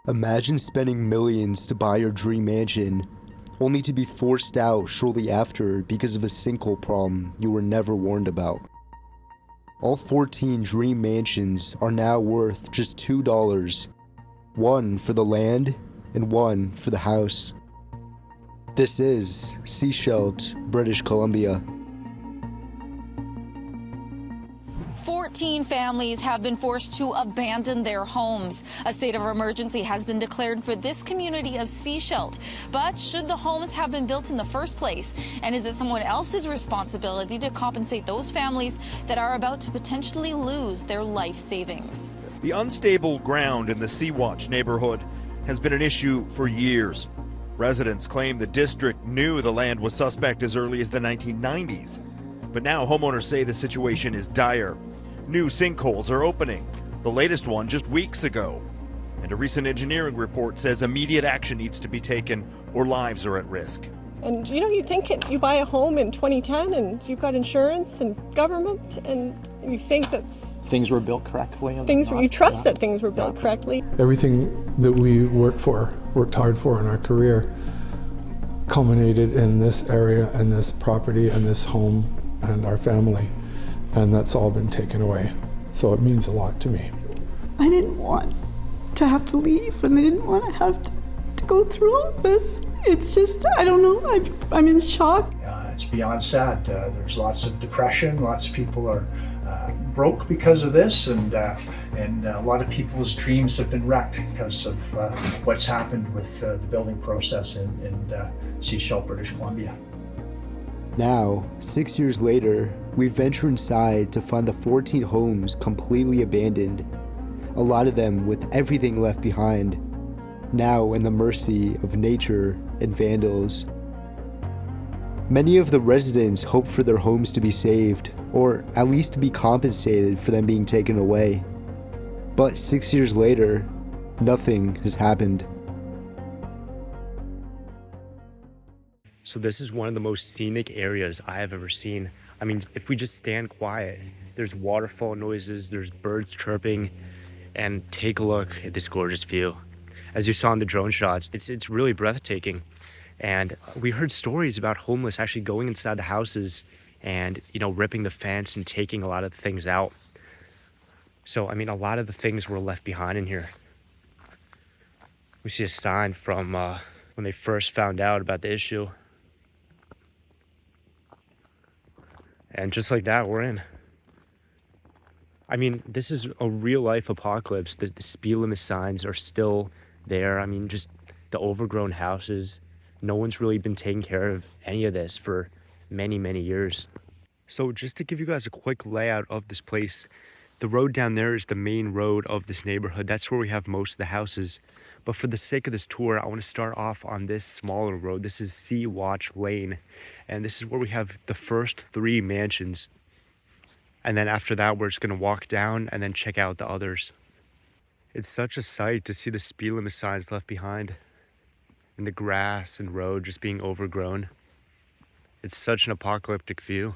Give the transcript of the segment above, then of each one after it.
Imagine spending millions to buy your dream mansion, only to be forced out shortly after because of a sinkhole problem you were never warned about. All 14 dream mansions are now worth just $2, one for the land and one for the house. This is Sechelt, British Columbia. 14 families have been forced to abandon their homes. A state of emergency has been declared for this community of Sechelt. But should the homes have been built in the first place? And is it someone else's responsibility to compensate those families that are about to potentially lose their life savings? The unstable ground in the Sea-Watch neighborhood has been an issue for years. Residents claim the district knew the land was suspect as early as the 1990s. But now homeowners say the situation is dire. New sinkholes are opening, the latest one just weeks ago. And a recent engineering report says immediate action needs to be taken or lives are at risk. And you think you buy a home in 2010 and you've got insurance and government and you think that things were built correctly. You trust that things were built correctly. Everything that we worked hard for in our career culminated in this area and this property and this home and our family, and that's all been taken away. So it means a lot to me. I didn't want to have to leave, and I didn't want to have to go through all this. It's just, I don't know, I'm in shock. It's beyond sad. There's lots of depression, lots of people are broke because of this, and a lot of people's dreams have been wrecked because of what's happened with the building process in Sechelt, British Columbia. Now, 6 years later, we venture inside to find the 14 homes completely abandoned, a lot of them with everything left behind, now in the mercy of nature and vandals. Many of the residents hope for their homes to be saved, or at least to be compensated for them being taken away. But 6 years later, nothing has happened. So this is one of the most scenic areas I have ever seen. I mean, if we just stand quiet, there's waterfall noises, there's birds chirping, and take a look at this gorgeous view. As you saw in the drone shots, it's really breathtaking. And we heard stories about homeless actually going inside the houses and, ripping the fence and taking a lot of the things out. So, I mean, a lot of the things were left behind in here. We see a sign from when they first found out about the issue. And just like that, we're in. I mean, this is a real life apocalypse. The speed limit signs are still there. I mean, just the overgrown houses. No one's really been taking care of any of this for many, many years. So just to give you guys a quick layout of this place, the road down there is the main road of this neighborhood. That's where we have most of the houses. But for the sake of this tour, I want to start off on this smaller road. This is Sea-Watch Lane. And this is where we have the first 3 mansions. And then after that, we're just going to walk down and then check out the others. It's such a sight to see the speed limit signs left behind and the grass and road just being overgrown. It's such an apocalyptic view.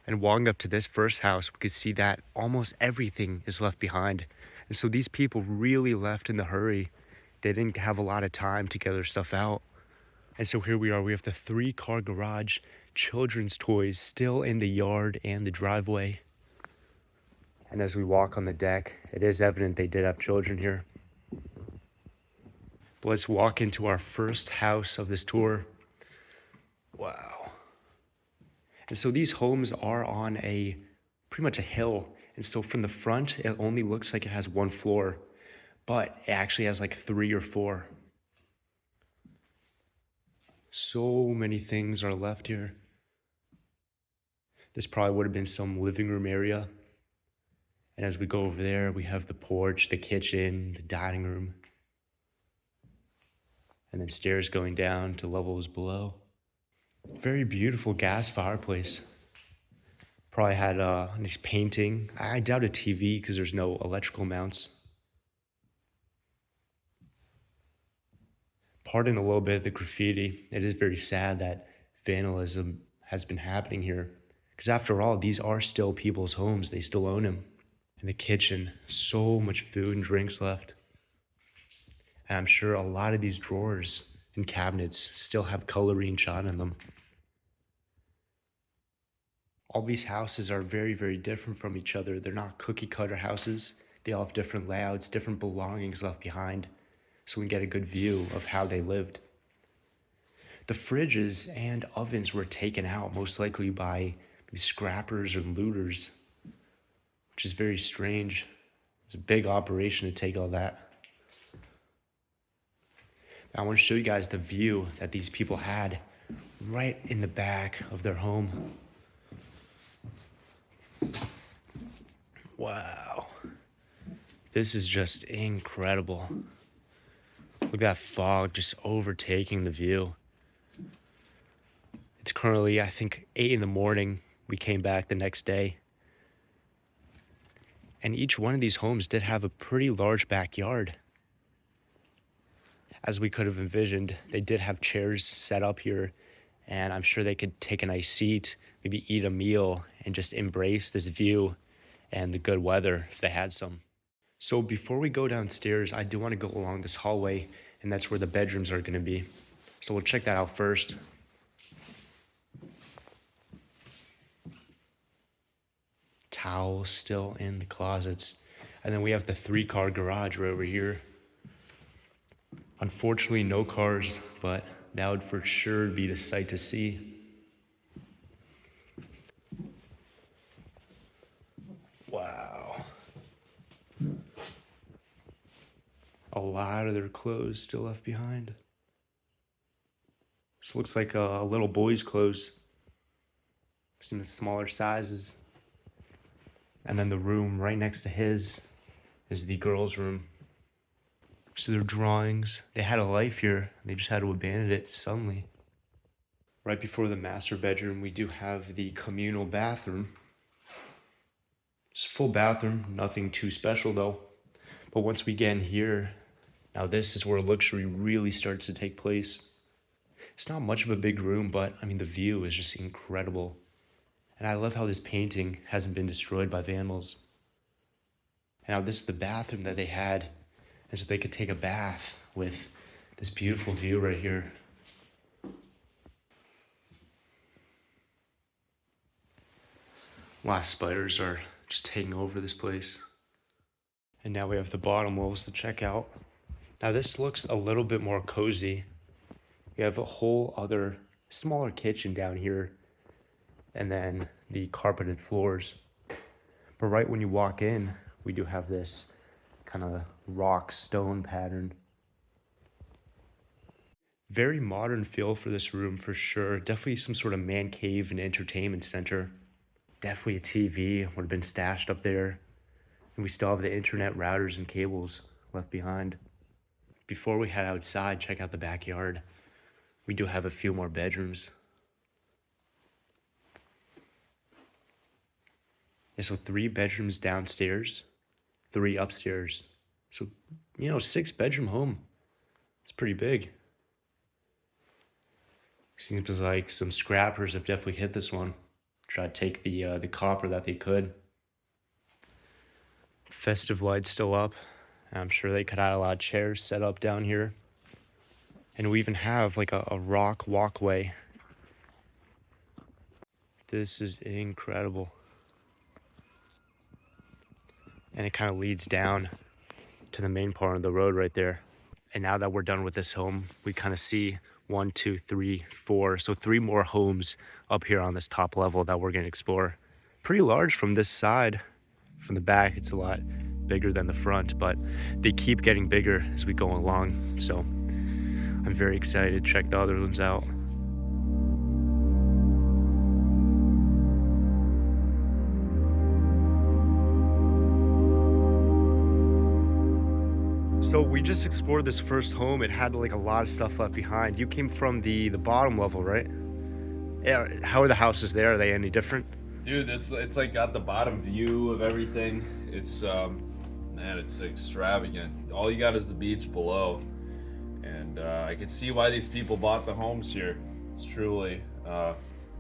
And walking up to this first house, we could see that almost everything is left behind. And so these people really left in a hurry. They didn't have a lot of time to get their stuff out. And so here we are, we have the 3-car garage, children's toys still in the yard and the driveway. And as we walk on the deck, it is evident they did have children here. But let's walk into our first house of this tour. Wow. And so these homes are on pretty much a hill. And so from the front, it only looks like it has 1 floor, but it actually has like 3 or 4. So many things are left here. This probably would have been some living room area. And as we go over there, we have the porch, the kitchen, the dining room, and then stairs going down to levels below. Very beautiful gas fireplace. Probably had a nice painting. I doubt a TV because there's no electrical mounts. Pardon a little bit of the graffiti. It is very sad that vandalism has been happening here. Because after all, these are still people's homes. They still own them. In the kitchen, so much food and drinks left. And I'm sure a lot of these drawers and cabinets still have coloring shot in them. All these houses are very, very different from each other. They're not cookie cutter houses. They all have different layouts, different belongings left behind, so we can get a good view of how they lived. The fridges and ovens were taken out, most likely by scrappers or looters, which is very strange. It's a big operation to take all that. I want to show you guys the view that these people had right in the back of their home. Wow. This is just incredible. Look at that fog just overtaking the view. It's currently, I think, 8 in the morning. We came back the next day. And each one of these homes did have a pretty large backyard. As we could have envisioned, they did have chairs set up here, and I'm sure they could take a nice seat, maybe eat a meal, and just embrace this view and the good weather if they had some. So before we go downstairs, I do want to go along this hallway, and that's where the bedrooms are going to be. So we'll check that out first. Towels still in the closets. And then we have the 3-car garage right over here. Unfortunately, no cars, but that would for sure be the sight to see. Wow. A lot of their clothes still left behind. This looks like a little boy's clothes. Some smaller sizes. And then the room right next to his is the girls' room. So their drawings, they had a life here. They just had to abandon it suddenly. Right before the master bedroom, we do have the communal bathroom. It's a full bathroom, nothing too special though. But once we get in here, now this is where luxury really starts to take place. It's not much of a big room, but I mean, the view is just incredible. And I love how this painting hasn't been destroyed by vandals. And now this is the bathroom that they had, and so they could take a bath with this beautiful view right here. A lot of spiders are just taking over this place. And now we have the bottom walls to check out. Now this looks a little bit more cozy. We have a whole other smaller kitchen down here, and then the carpeted floors. But right when you walk in, we do have this kind of rock stone pattern. Very modern feel for this room for sure. Definitely some sort of man cave and entertainment center. Definitely a TV would have been stashed up there. And we still have the internet routers and cables left behind. Before we head outside, check out the backyard. We do have a few more bedrooms. Yeah, so 3 bedrooms downstairs, 3 upstairs. So, 6-bedroom home. It's pretty big. Seems like some scrappers have definitely hit this one. Try to take the copper that they could. Festive lights still up. I'm sure they could have a lot of chairs set up down here. And we even have like a rock walkway. This is incredible. And it kind of leads down to the main part of the road right there. And now that we're done with this home, we kind of see 1, 2, 3, 4. So 3 more homes up here on this top level that we're going to explore. Pretty large from this side. From the back, it's a lot bigger than the front, but they keep getting bigger as we go along. So I'm very excited to check the other ones out. So we just explored this first home. It had like a lot of stuff left behind. You came from the bottom level, right? Yeah. How are the houses there? Are they any different? Dude, it's like got the bottom view of everything. It's man, it's extravagant. All you got is the beach below, and I can see why these people bought the homes here. It's truly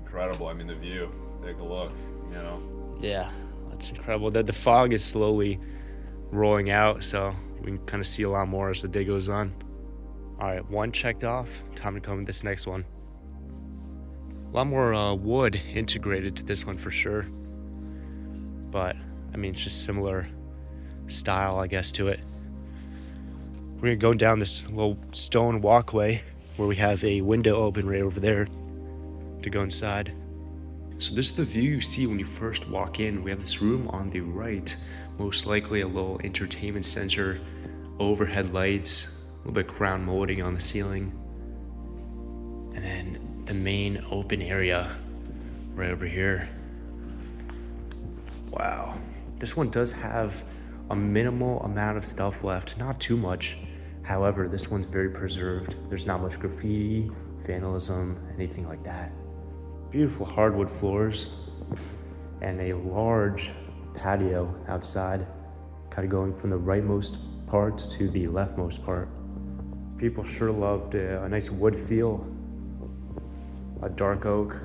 incredible. I mean, the view. Take a look. Yeah, that's incredible. The fog is slowly rolling out, so we can kind of see a lot more as the day goes on. All right, one checked off. Time to come with this next one. A lot more wood integrated to this one for sure. But, I mean, it's just similar style, I guess, to it. We're gonna go down this little stone walkway where we have a window open right over there to go inside. So this is the view you see when you first walk in. We have this room on the right, most likely a little entertainment center, overhead lights, a little bit crown molding on the ceiling. And then the main open area right over here. Wow. This one does have a minimal amount of stuff left, not too much. However, this one's very preserved. There's not much graffiti, vandalism, anything like that. Beautiful hardwood floors and a large patio outside, kind of going from the rightmost part to the leftmost part. People sure loved a nice wood feel, a dark oak,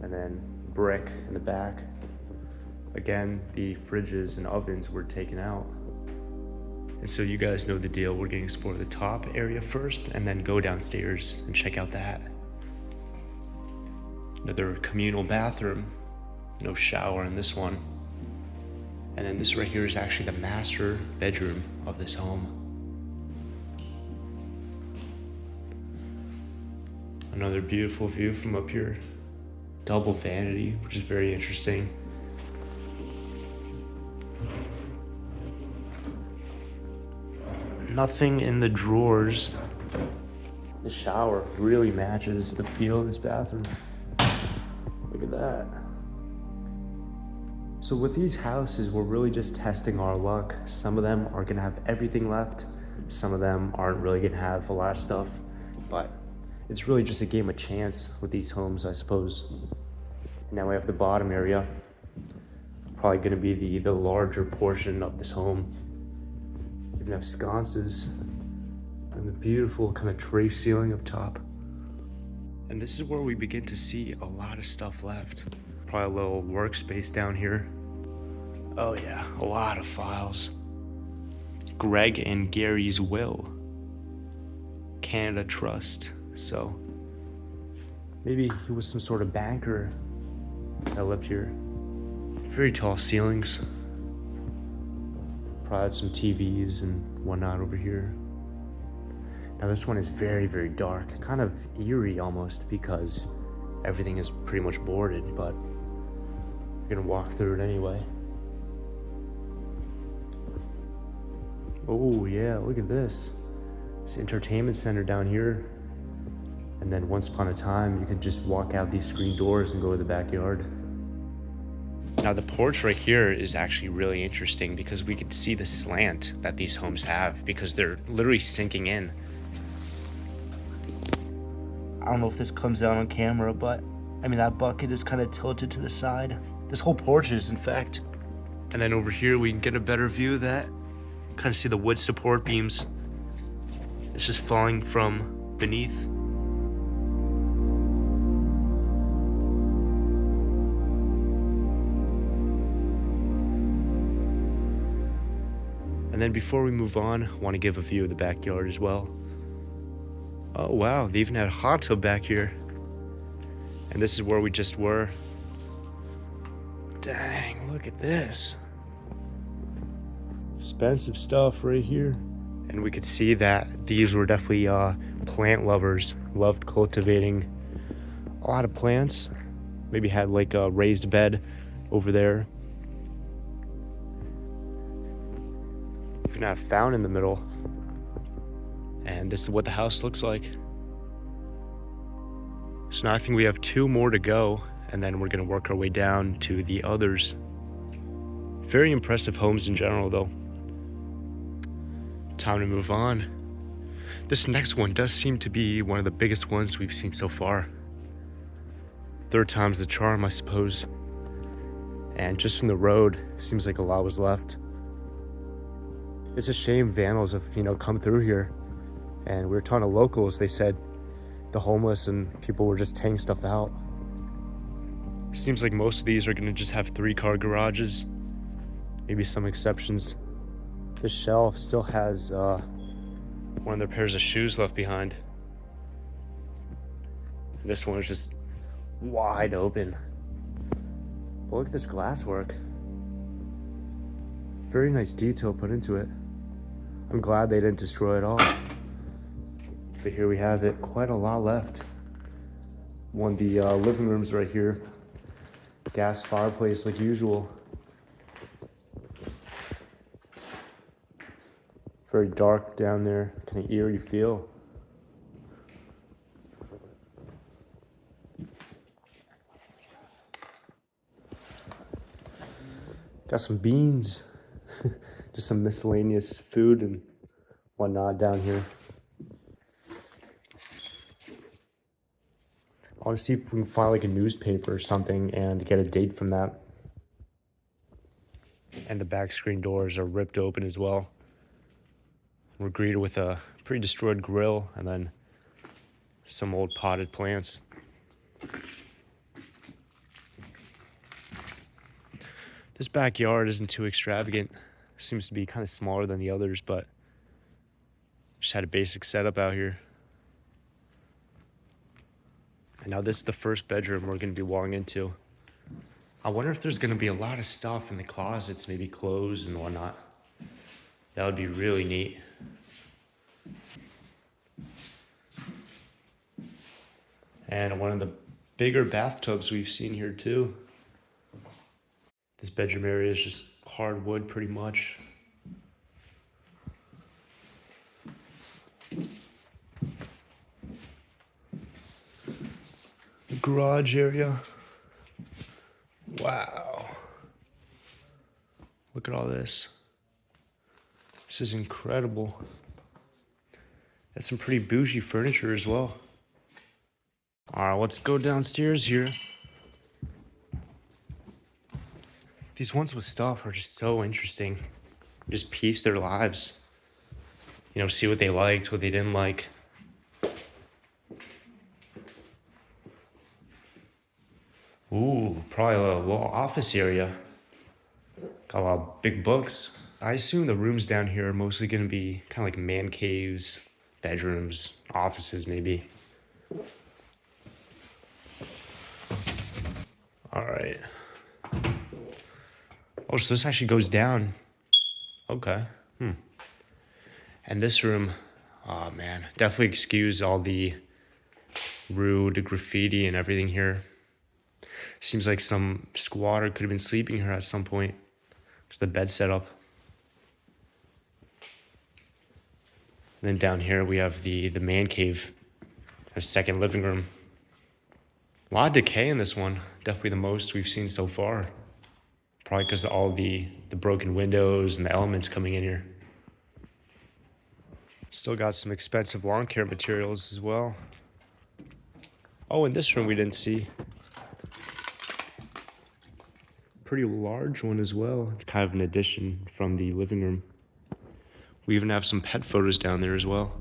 and then brick in the back. Again, the fridges and ovens were taken out. And so you guys know the deal. We're gonna explore the top area first and then go downstairs and check out that. Another communal bathroom, no shower in this one. And then this right here is actually the master bedroom of this home. Another beautiful view from up here. Double vanity, which is very interesting. Nothing in the drawers. The shower really matches the feel of this bathroom. Look at that. So with these houses, we're really just testing our luck. Some of them are gonna have everything left. Some of them aren't really gonna have a lot of stuff, but it's really just a game of chance with these homes, I suppose. Now we have the bottom area. Probably gonna be the larger portion of this home. Even have sconces and the beautiful kind of tray ceiling up top. And this is where we begin to see a lot of stuff left. Probably a little workspace down here. Oh yeah, a lot of files. Greg and Gary's will. Canada Trust. So maybe he was some sort of banker that lived here. Very tall ceilings. Probably had some TVs and whatnot over here. Now this one is very, very dark, kind of eerie almost, because everything is pretty much boarded, but we're gonna walk through it anyway. Oh yeah, look at this. This entertainment center down here. And then once upon a time, you could just walk out these screen doors and go to the backyard. Now the porch right here is actually really interesting because we could see the slant that these homes have because they're literally sinking in. I don't know if this comes out on camera, but I mean, that bucket is kind of tilted to the side. This whole porch is, in fact. And then over here, we can get a better view of that. Kind of see the wood support beams. It's just falling from beneath. And then before we move on, I want to give a view of the backyard as well. Oh wow, they even had a hot tub back here. And this is where we just were. Dang, look at this. Expensive stuff right here. And we could see that these were definitely plant lovers. Loved cultivating a lot of plants. Maybe had like a raised bed over there. Even have a fountain in the middle. And this is what the house looks like. So now I think we have 2 more to go, and then we're gonna work our way down to the others. Very impressive homes in general though. Time to move on. This next one does seem to be one of the biggest ones we've seen so far. 3rd time's the charm, I suppose. And just from the road, seems like a lot was left. It's a shame vandals have, come through here. And we were talking to locals, they said the homeless and people were just taking stuff out. It seems like most of these are gonna just have 3-car garages. Maybe some exceptions. This shelf still has One of their pairs of shoes left behind. This one is just wide open. But look at this glasswork. Very nice detail put into it. I'm glad they didn't destroy it all. But here we have it, quite a lot left. One of the living rooms right here. Gas fireplace like usual. Very dark down there, kind of eerie feel. Got some beans, just some miscellaneous food and whatnot down here. I want to see if we can find like a newspaper or something and get a date from that. And the back screen doors are ripped open as well. We're greeted with a pretty destroyed grill and then some old potted plants. This backyard isn't too extravagant. Seems to be kind of smaller than the others, but just had a basic setup out here. And now this is the first bedroom we're going to be walking into. I wonder if there's going to be a lot of stuff in the closets, maybe clothes and whatnot. That would be really neat. And one of the bigger bathtubs we've seen here too. This bedroom area is just hardwood pretty much. The garage area. Wow. Look at all this. This is incredible. That's some pretty bougie furniture as well. All right, let's go downstairs here. These ones with stuff are just so interesting. Just piece their lives. You know, see what they liked, what they didn't like. Ooh, probably a little office area. Got a lot of big books. I assume the rooms down here are mostly gonna be kind of like man caves, bedrooms, offices maybe. All right. Oh, so this actually goes down. Okay. And this room, oh man, definitely excuse all the rude graffiti and everything here. Seems like some squatter could have been sleeping here at some point. There's the bed set up. And then down here we have the man cave, a second living room. A lot of decay in this one. Definitely the most we've seen so far. Probably because of all the broken windows and the elements coming in here. Still got some expensive lawn care materials as well. Oh, in this room we didn't see. Pretty large one as well. It's kind of an addition from the living room. We even have some pet photos down there as well.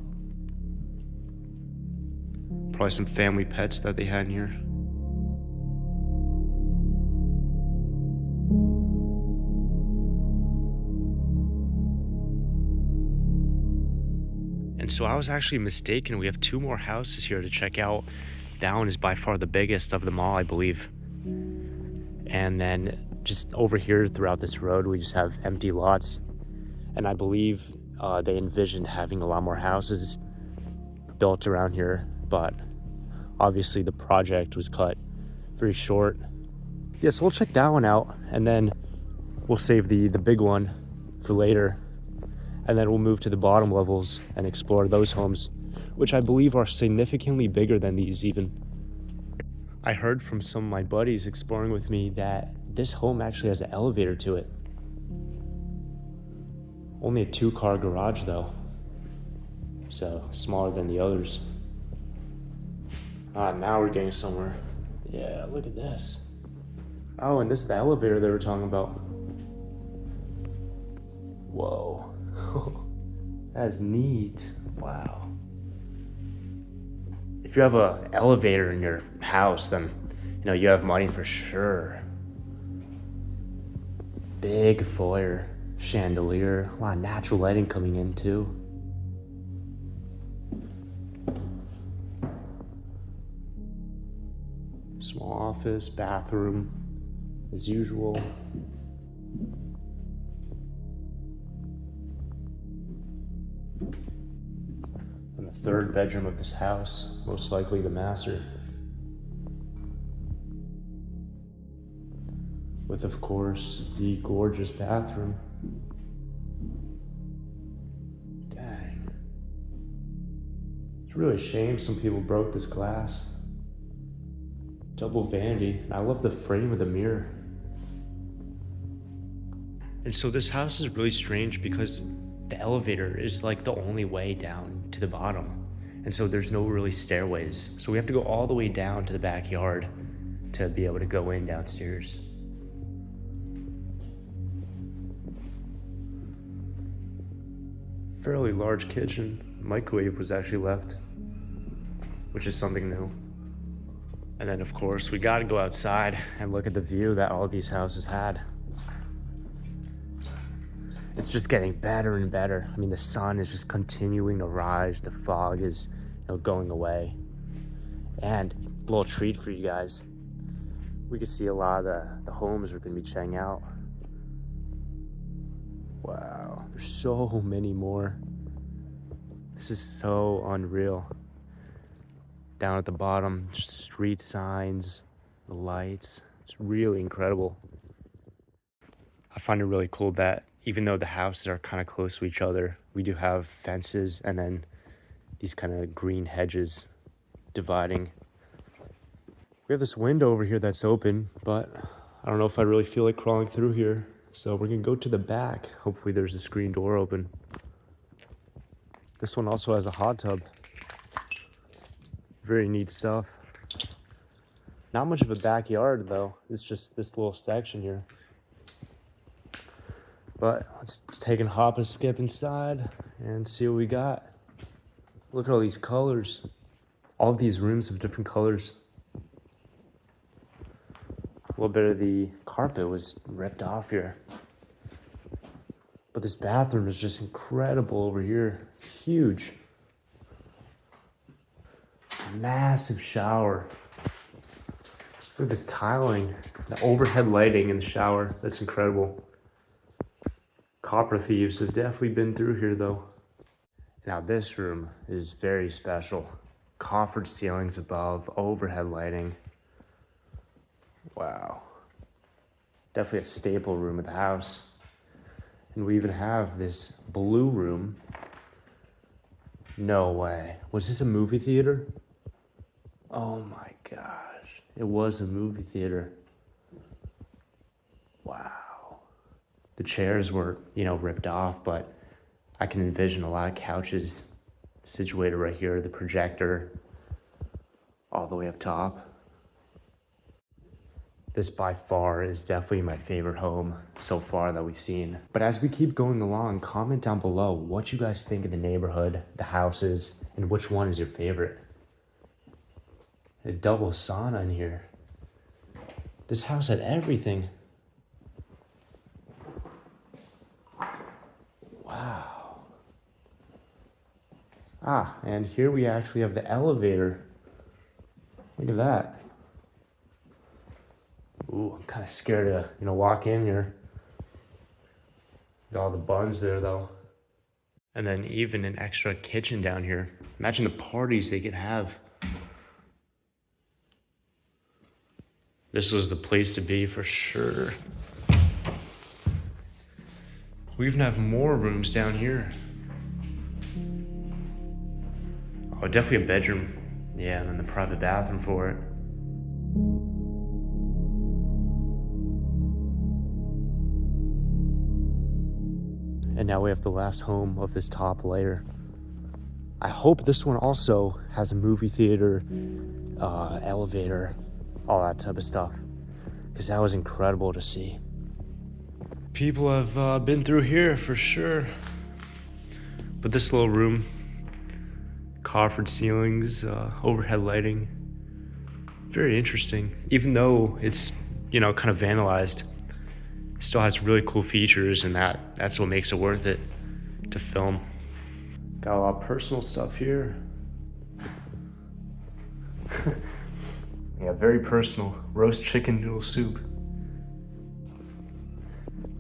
Probably some family pets that they had in here. And so I was actually mistaken. We have two more houses here to check out. That one is by far the biggest of them all, I believe. And then just over here throughout this road, we just have empty lots. And I believe they envisioned having a lot more houses built around here, but obviously the project was cut very short. Yeah, so we'll check that one out, and then we'll save the big one for later. And then we'll move to the bottom levels and explore those homes, which I believe are significantly bigger than these even. I heard from some of my buddies exploring with me that this home actually has an elevator to it. Only a 2-car garage though, so smaller than the others. Now we're getting somewhere. Yeah, look at this. Oh, and this is the elevator they were talking about. Whoa. That's neat. Wow. If you have an elevator in your house, then you know you have money for sure. Big foyer, chandelier, a lot of natural lighting coming in too. small office, bathroom, as usual. And the third bedroom of this house, most likely the master. With, of course, the gorgeous bathroom. Dang. It's really a shame some people broke this glass. Double vanity, and I love the frame of the mirror. And so this house is really strange because the elevator is like the only way down to the bottom. And so there's no really stairways. So we have to go all the way down to the backyard to be able to go in downstairs. Fairly large kitchen. Microwave was actually left, which is something new. And then of course we gotta go outside and look at the view that all these houses had. It's just getting better and better. I mean, the sun is just continuing to rise. The fog is, going away. And a little treat for you guys. We can see a lot of the homes we're gonna be checking out. Wow, there's so many more. This is so unreal. Down at the bottom, just street signs, the lights. It's really incredible. I find it really cool that even though the houses are kind of close to each other, we do have fences and then these kind of green hedges dividing. We have this window over here that's open, but I don't know if I really feel like crawling through here. So we're gonna go to the back. Hopefully there's a screen door open. This one also has a hot tub. Very neat stuff. Not much of a backyard though. It's just this little section here. But let's take a hop and skip inside and see what we got. Look at all these colors. All of these rooms have different colors. A little bit of the carpet was ripped off here. But this bathroom is just incredible over here. Huge. Massive shower. Look at this tiling. The overhead lighting in the shower. That's incredible. Copper thieves have definitely been through here though. Now this room is very special. Coffered ceilings above, overhead lighting. Wow. Definitely a staple room of the house. And we even have this blue room. No way. Was this a movie theater? Oh my gosh. It was a movie theater. Wow. The chairs were, ripped off, but I can envision a lot of couches situated right here. The projector all the way up top. This by far is definitely my favorite home so far that we've seen. But as we keep going along, comment down below what you guys think of the neighborhood, the houses, and which one is your favorite. A double sauna in here. This house had everything. Wow. Ah, and here we actually have the elevator. Look at that. Ooh, I'm kind of scared to, walk in here. Got all the buns there, though. And then even an extra kitchen down here. Imagine the parties they could have. This was the place to be for sure. We even have more rooms down here. Oh, definitely a bedroom. Yeah, and then the private bathroom for it. And now we have the last home of this top layer. I hope this one also has a movie theater, elevator, all that type of stuff, because that was incredible to see. People have been through here for sure. But this little room, coffered ceilings, overhead lighting, very interesting. Even though it's, kind of vandalized, still has really cool features, and that's what makes it worth it to film. Got a lot of personal stuff here. Yeah, very personal. Roast chicken noodle soup.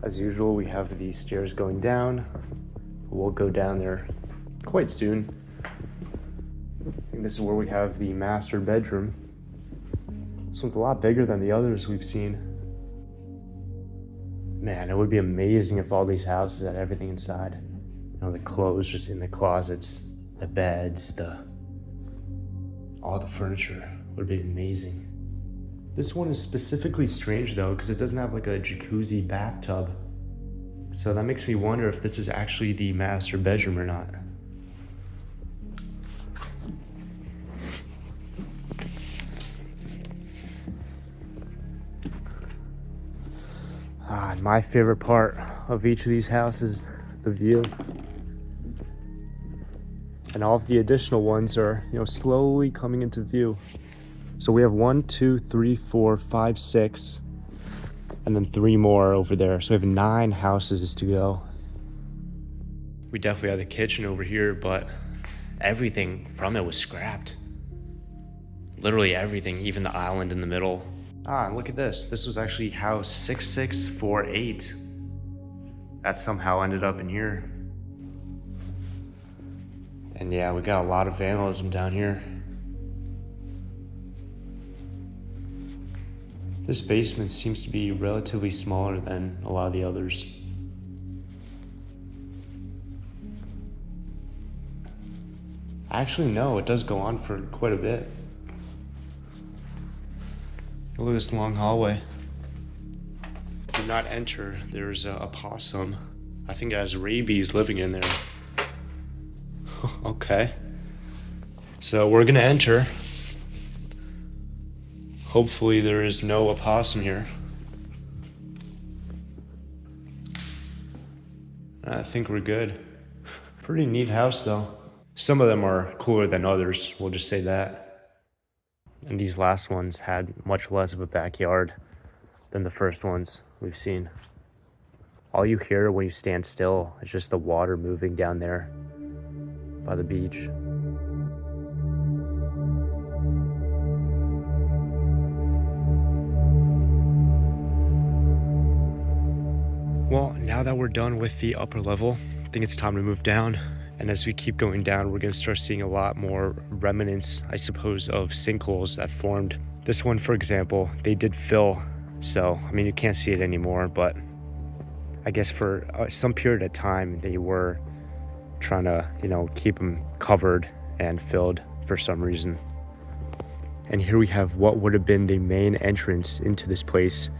As usual, we have the stairs going down. We'll go down there quite soon. I think this is where we have the master bedroom. This one's a lot bigger than the others we've seen. Man, it would be amazing if all these houses had everything inside. You know, the clothes just in the closets, the beds, all the furniture would be amazing. This one is specifically strange though, because it doesn't have like a jacuzzi bathtub. So that makes me wonder if this is actually the master bedroom or not. And my favorite part of each of these houses, the view. And all of the additional ones are, you know, slowly coming into view. So we have 1, 2, 3, 4, 5, 6, and then 3 more over there. So we have 9 houses to go. We definitely have the kitchen over here, but everything from it was scrapped. Literally everything, even the island in the middle. And look at this. This was actually house 6648. That somehow ended up in here. And yeah, we got a lot of vandalism down here. This basement seems to be relatively smaller than a lot of the others. Actually, no, it does go on for quite a bit. Look at this long hallway. Do not enter. There's a possum. I think it has rabies living in there. Okay. So we're gonna enter. Hopefully there is no opossum here. I think we're good. Pretty neat house though. Some of them are cooler than others, we'll just say that. And these last ones had much less of a backyard than the first ones we've seen. All you hear when you stand still is just the water moving down there by the beach. Well, now that we're done with the upper level, I think it's time to move down. And as we keep going down, we're gonna start seeing a lot more remnants, I suppose, of sinkholes that formed. This one, for example, they did fill. So, I mean, you can't see it anymore, but I guess for some period of time, they were trying to, you know, keep them covered and filled for some reason. And here we have what would have been the main entrance into this place.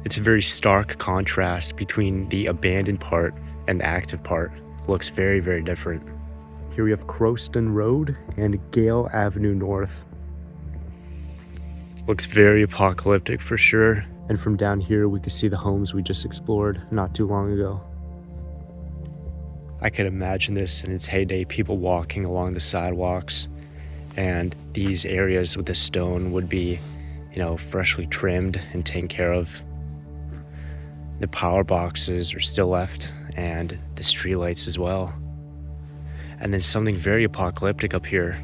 It's a very stark contrast between the abandoned part and the active part. Looks very, very different. Here we have Crowston Road and Gale Avenue North. Looks very apocalyptic for sure. And from down here, we can see the homes we just explored not too long ago. I could imagine this in its heyday, people walking along the sidewalks, and these areas with the stone would be, you know, freshly trimmed and taken care of. The power boxes are still left, and the streetlights as well. And then something very apocalyptic up here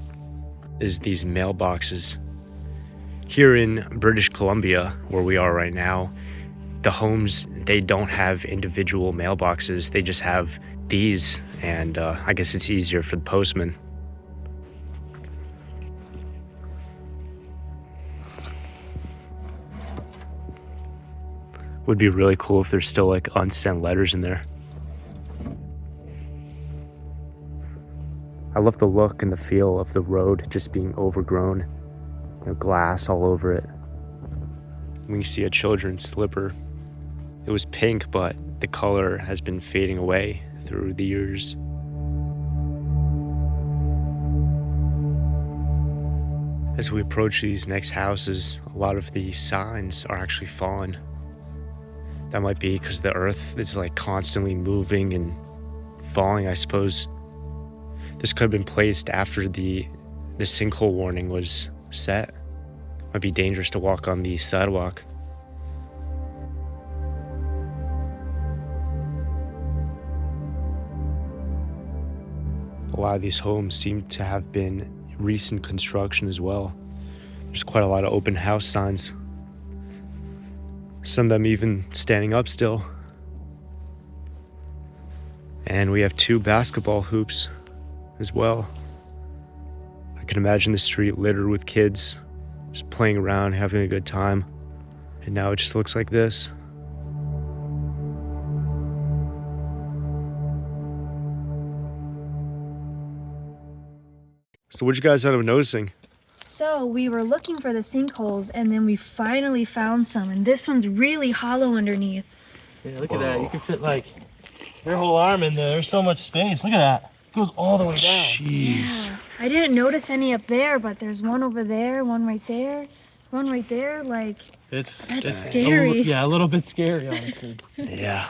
is these mailboxes. Here in British Columbia, where we are right now, the homes, they don't have individual mailboxes. They just have these, and I guess it's easier for the postman. Would be really cool if there's still like unsent letters in there. I love the look and the feel of the road just being overgrown, you know, glass all over it. We see a children's slipper. It was pink, but the color has been fading away through the years. As we approach these next houses, a lot of the signs are actually fallen. That might be because the earth is like constantly moving and falling, I suppose. This could have been placed after the sinkhole warning was set. Might be dangerous to walk on the sidewalk. A lot of these homes seem to have been recent construction as well. There's quite a lot of open house signs. Some of them even standing up still. And we have 2 basketball hoops as well. I can imagine the street littered with kids just playing around, having a good time. And now it just looks like this. So what did you guys end up noticing? So we were looking for the sinkholes and then we finally found some, and this one's really hollow underneath. Yeah, look at that. You can fit like your whole arm in there. There's so much space. Look at that. It goes all the way down. Jeez. Yeah. I didn't notice any up there, but there's one over there, one right there, one right there. Like, that's scary. A little bit scary, honestly. Yeah.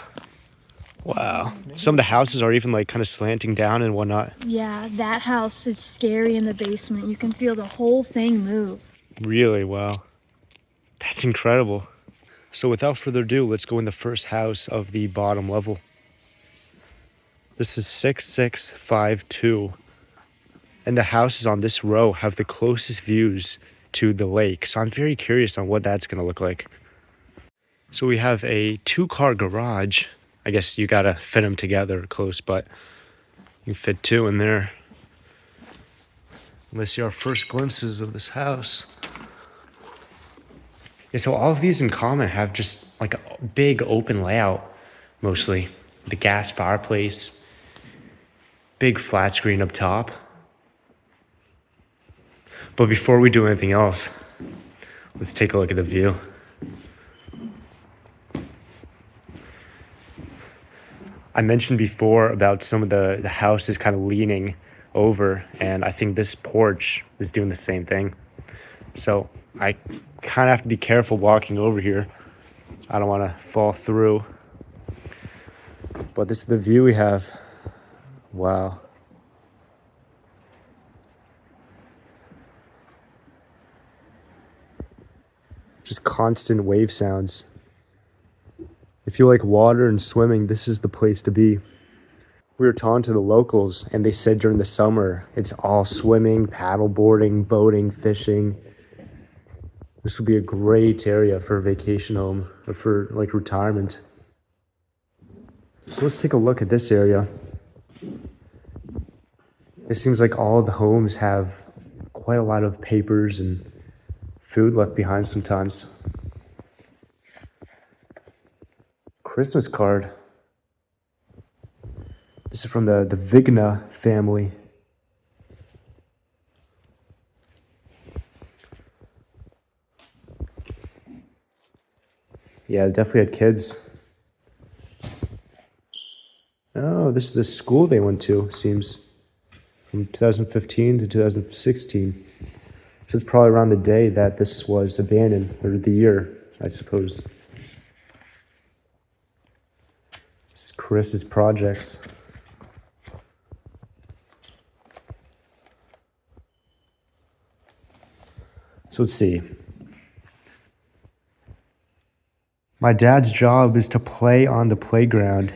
Wow. Some of the houses are even like kind of slanting down and whatnot. Yeah, that house is scary in the basement. You can feel the whole thing move. Really? Wow. That's incredible. So without further ado, let's go in the first house of the bottom level. This is 6652. And the houses on this row have the closest views to the lake. So I'm very curious on what that's going to look like. So we have a 2-car garage. I guess you gotta fit them together close, but you can fit 2 in there. Let's see our first glimpses of this house. Yeah, so all of these in common have just like a big open layout, mostly. The gas fireplace, big flat screen up top. But before we do anything else, let's take a look at the view. I mentioned before about some of the houses kind of leaning over, and I think this porch is doing the same thing. So I kind of have to be careful walking over here. I don't want to fall through. But this is the view we have. Wow. Just constant wave sounds. If you like water and swimming, this is the place to be. We were talking to the locals, and they said during the summer, it's all swimming, paddle boarding, boating, fishing. This would be a great area for a vacation home or for like retirement. So let's take a look at this area. It seems like all of the homes have quite a lot of papers and food left behind sometimes. Christmas card. This is from the Vigna family. Yeah, definitely had kids. Oh, this is the school they went to, seems. From 2015 to 2016. So it's probably around the day that this was abandoned, or the year, I suppose. This is Chris's projects. So let's see. My dad's job is to play on the playground.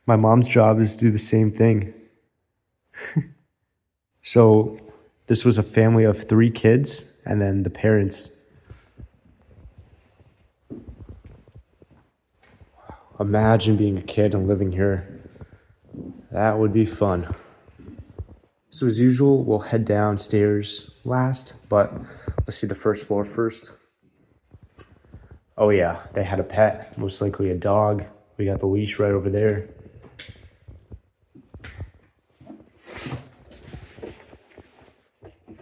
My mom's job is to do the same thing. So this was a family of 3 kids and then the parents. Imagine being a kid and living here. That would be fun. So as usual, we'll head downstairs last, but let's see the first floor first. Oh yeah, they had a pet, most likely a dog. We got the leash right over there.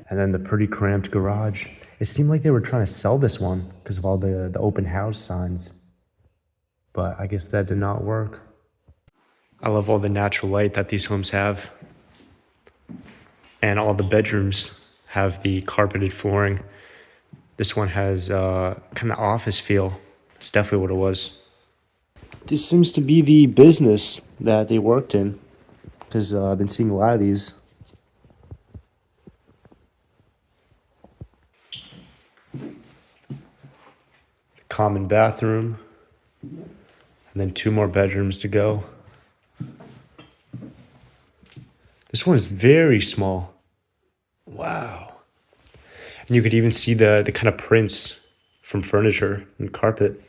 And then the pretty cramped garage. It seemed like they were trying to sell this one because of all the open house signs. But I guess that did not work. I love all the natural light that these homes have. And all the bedrooms have the carpeted flooring. This one has kind of office feel. It's definitely what it was. This seems to be the business that they worked in, because I've been seeing a lot of these. Common bathroom, and then 2 more bedrooms to go. This one is very small. Wow. And you could even see the kind of prints from furniture and carpet.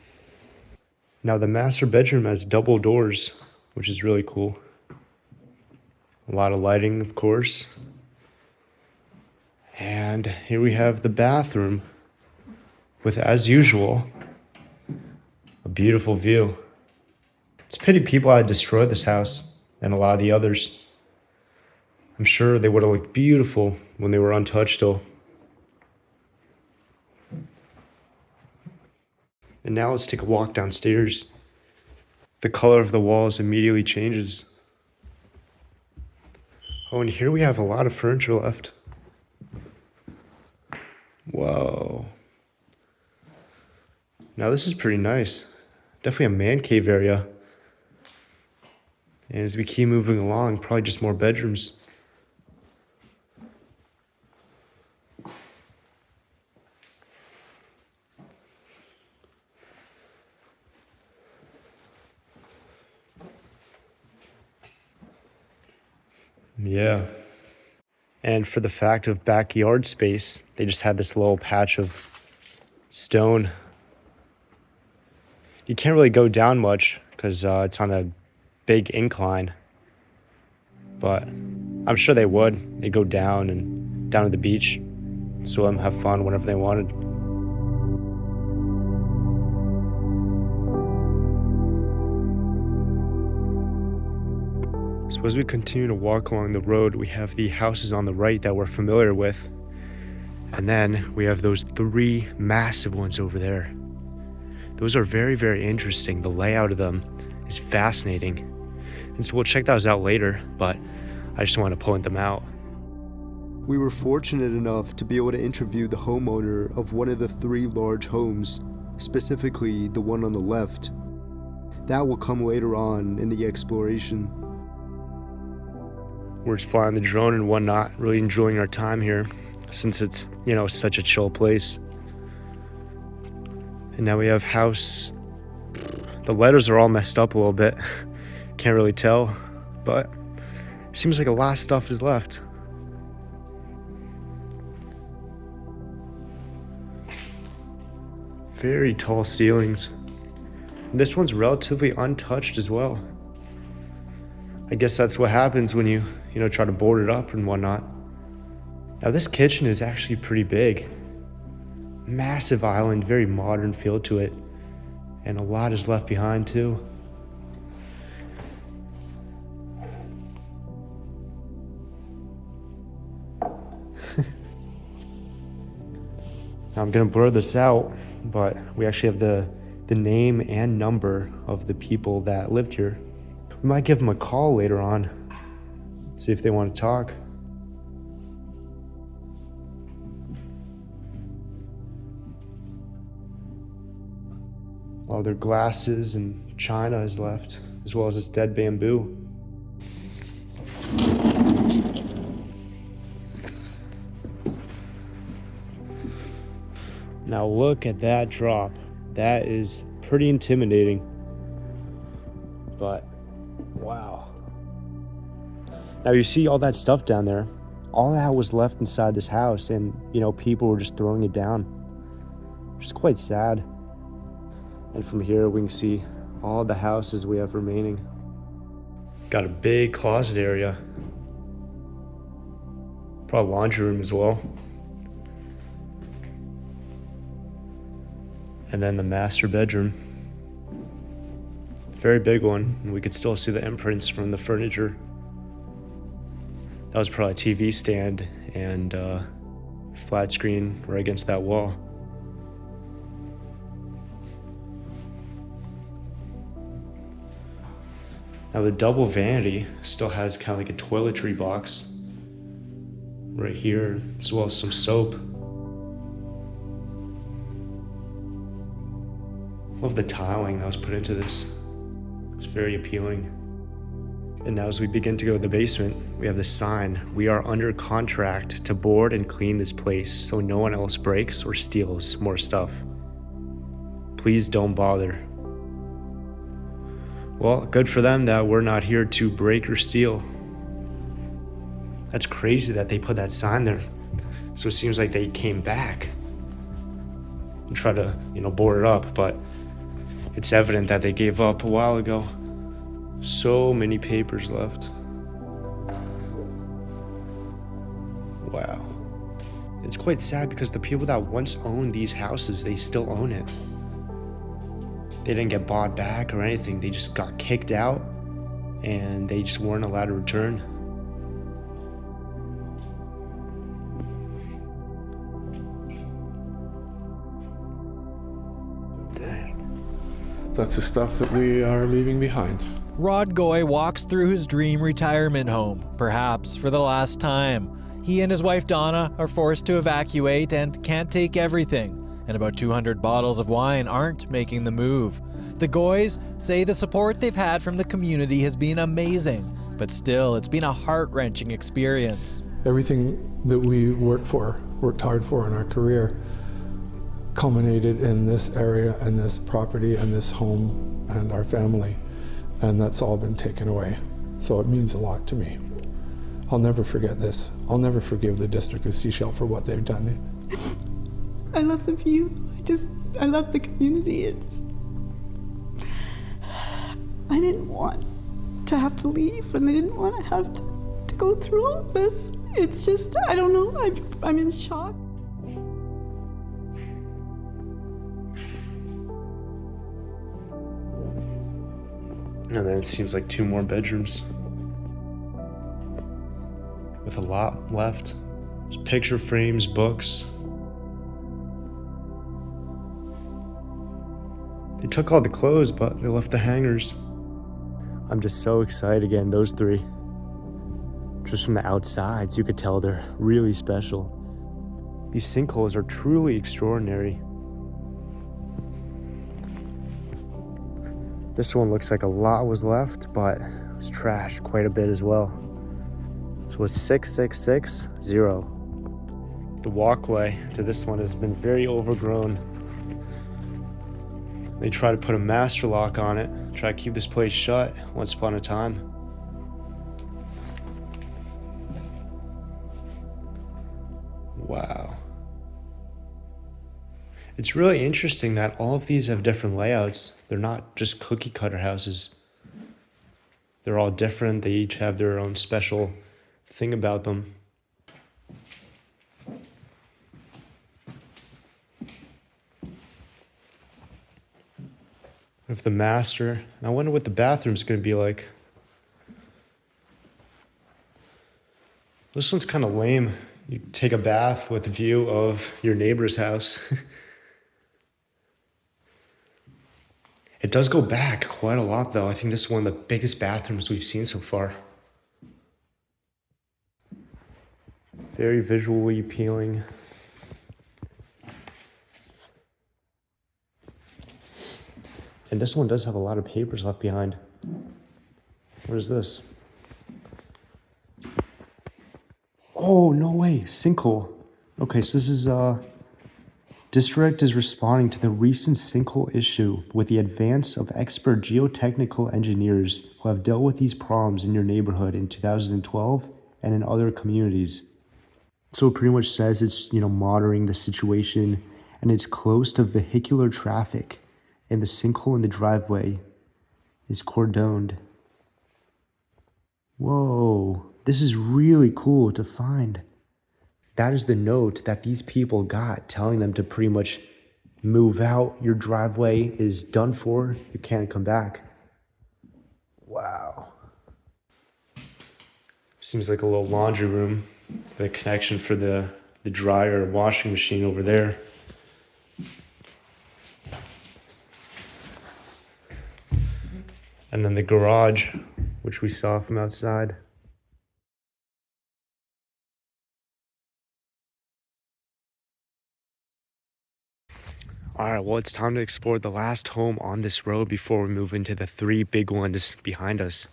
Now the master bedroom has double doors, which is really cool. A lot of lighting, of course. And here we have the bathroom with, as usual, a beautiful view. It's a pity people had destroyed this house and a lot of the others. I'm sure they would have looked beautiful when they were untouched though. And now let's take a walk downstairs. The color of the walls immediately changes. Oh, and here we have a lot of furniture left. Whoa. Now this is pretty nice. Definitely a man cave area. And as we keep moving along, probably just more bedrooms. Yeah. And for the fact of backyard space, they just had this little patch of stone. You can't really go down much because it's on a big incline. But I'm sure they would. They go down and down to the beach, swim, have fun whenever they wanted. So as we continue to walk along the road, we have the houses on the right that we're familiar with. And then we have those 3 massive ones over there. Those are very, very interesting. The layout of them is fascinating. And so we'll check those out later, but I just want to point them out. We were fortunate enough to be able to interview the homeowner of one of the 3 large homes, specifically the one on the left. That will come later on in the exploration. We're just flying the drone and whatnot, really enjoying our time here since it's, such a chill place. And now we have house. The letters are all messed up a little bit. Can't really tell, but it seems like a lot of stuff is left. Very tall ceilings. And this one's relatively untouched as well. I guess that's what happens when you try to board it up and whatnot. Now this kitchen is actually pretty big. Massive island, very modern feel to it. And a lot is left behind too. Now I'm gonna blur this out, but we actually have the name and number of the people that lived here. We might give them a call later on, see if they want to talk. All their glasses and china is left, as well as this dead bamboo. Now look at that drop. That is pretty intimidating. But wow. Now you see all that stuff down there. All that was left inside this house, and people were just throwing it down. Which is quite sad. And from here we can see all the houses we have remaining. Got a big closet area. Probably laundry room as well. And then the master bedroom. Very big one, and we could still see the imprints from the furniture. That was probably a TV stand and flat screen right against that wall. Now the double vanity still has kind of like a toiletry box right here, as well as some soap. Love the tiling that was put into this. It's very appealing. And now as we begin to go to the basement, we have this sign. We are under contract to board and clean this place so no one else breaks or steals more stuff. Please don't bother. Well, good for them that we're not here to break or steal. That's crazy that they put that sign there. So it seems like they came back and tried to, board it up, but it's evident that they gave up a while ago. So many papers left. Wow. It's quite sad because the people that once owned these houses, they still own it. They didn't get bought back or anything. They just got kicked out and they just weren't allowed to return. That's the stuff that we are leaving behind. Rod Goy walks through his dream retirement home, perhaps for the last time. He and his wife Donna are forced to evacuate and can't take everything, and about 200 bottles of wine aren't making the move. The Goys say the support they've had from the community has been amazing, but still, it's been a heart-wrenching experience. Everything that we worked hard for in our career, culminated in this area and this property and this home and our family, and that's all been taken away. So it means a lot to me. I'll never forget this. I'll never forgive the district of Sechelt for what they've done. I love the view. I love the community. I didn't want to have to leave, and I didn't want to have to go through all this. It's just, I don't know, I'm in shock. And then it seems like 2 more bedrooms with a lot left. There's picture frames, books. They took all the clothes, but they left the hangers. I'm just so excited again, those 3. Just from the outsides, you could tell they're really special. These sinkholes are truly extraordinary. This one looks like a lot was left, but it was trashed quite a bit as well. So it's 6660. The walkway to this one has been very overgrown. They tried to put a master lock on it, try to keep this place shut once upon a time. Wow. It's really interesting that all of these have different layouts. They're not just cookie cutter houses. They're all different. They each have their own special thing about them. Of the master, and I wonder what the bathroom's gonna be like. This one's kind of lame. You take a bath with a view of your neighbor's house. It does go back quite a lot though. I think this is one of the biggest bathrooms we've seen so far. Very visually appealing. And this one does have a lot of papers left behind. What is this? Oh, no way, sinkhole. Okay, so this is, district is responding to the recent sinkhole issue with the advance of expert geotechnical engineers who have dealt with these problems in your neighborhood in 2012 and in other communities. So it pretty much says it's, monitoring the situation and it's close to vehicular traffic and the sinkhole in the driveway is cordoned. Whoa, this is really cool to find. That is the note that these people got telling them to pretty much move out. Your driveway is done for. You can't come back. Wow. Seems like a little laundry room. The connection for the dryer and washing machine over there. And then the garage, which we saw from outside. All right, well, it's time to explore the last home on this road before we move into the 3 big ones behind us.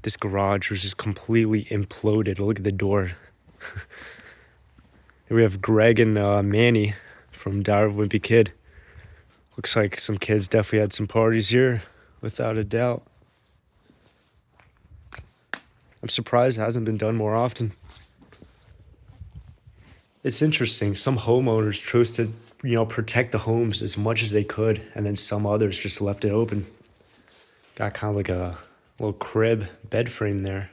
This garage was just completely imploded. Look at the door. Here we have Greg and Manny from Diary of a Wimpy Kid. Looks like some kids definitely had some parties here, without a doubt. I'm surprised it hasn't been done more often. It's interesting. Some homeowners chose to, protect the homes as much as they could, and then some others just left it open. Got kind of like a little crib bed frame there.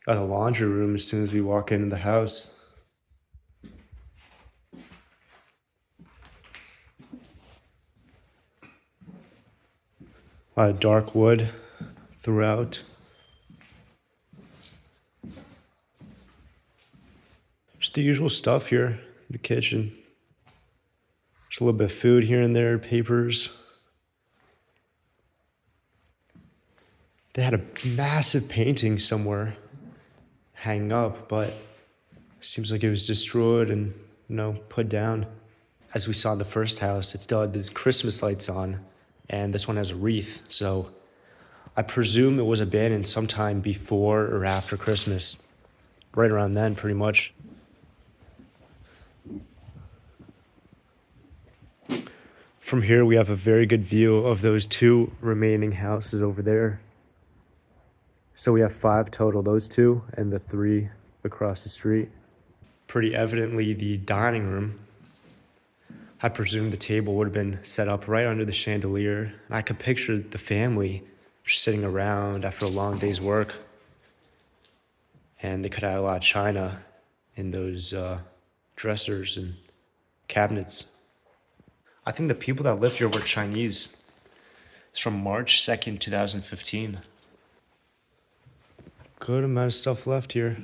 Got a laundry room as soon as we walk into the house. A lot of dark wood throughout. Just the usual stuff here in the kitchen. Just a little bit of food here and there, papers. They had a massive painting somewhere hanging up, but it seems like it was destroyed and, put down. As we saw in the first house, it still had these Christmas lights on, and this one has a wreath. So I presume it was abandoned sometime before or after Christmas. Right around then, pretty much. From here, we have a very good view of those 2 remaining houses over there. So we have 5 total, those 2 and the 3 across the street. Pretty evidently the dining room. I presume the table would have been set up right under the chandelier. And I could picture the family just sitting around after a long day's work. And they could have a lot of china in those dressers and cabinets. I think the people that lived here were Chinese. It's from March 2nd, 2015. Good amount of stuff left here.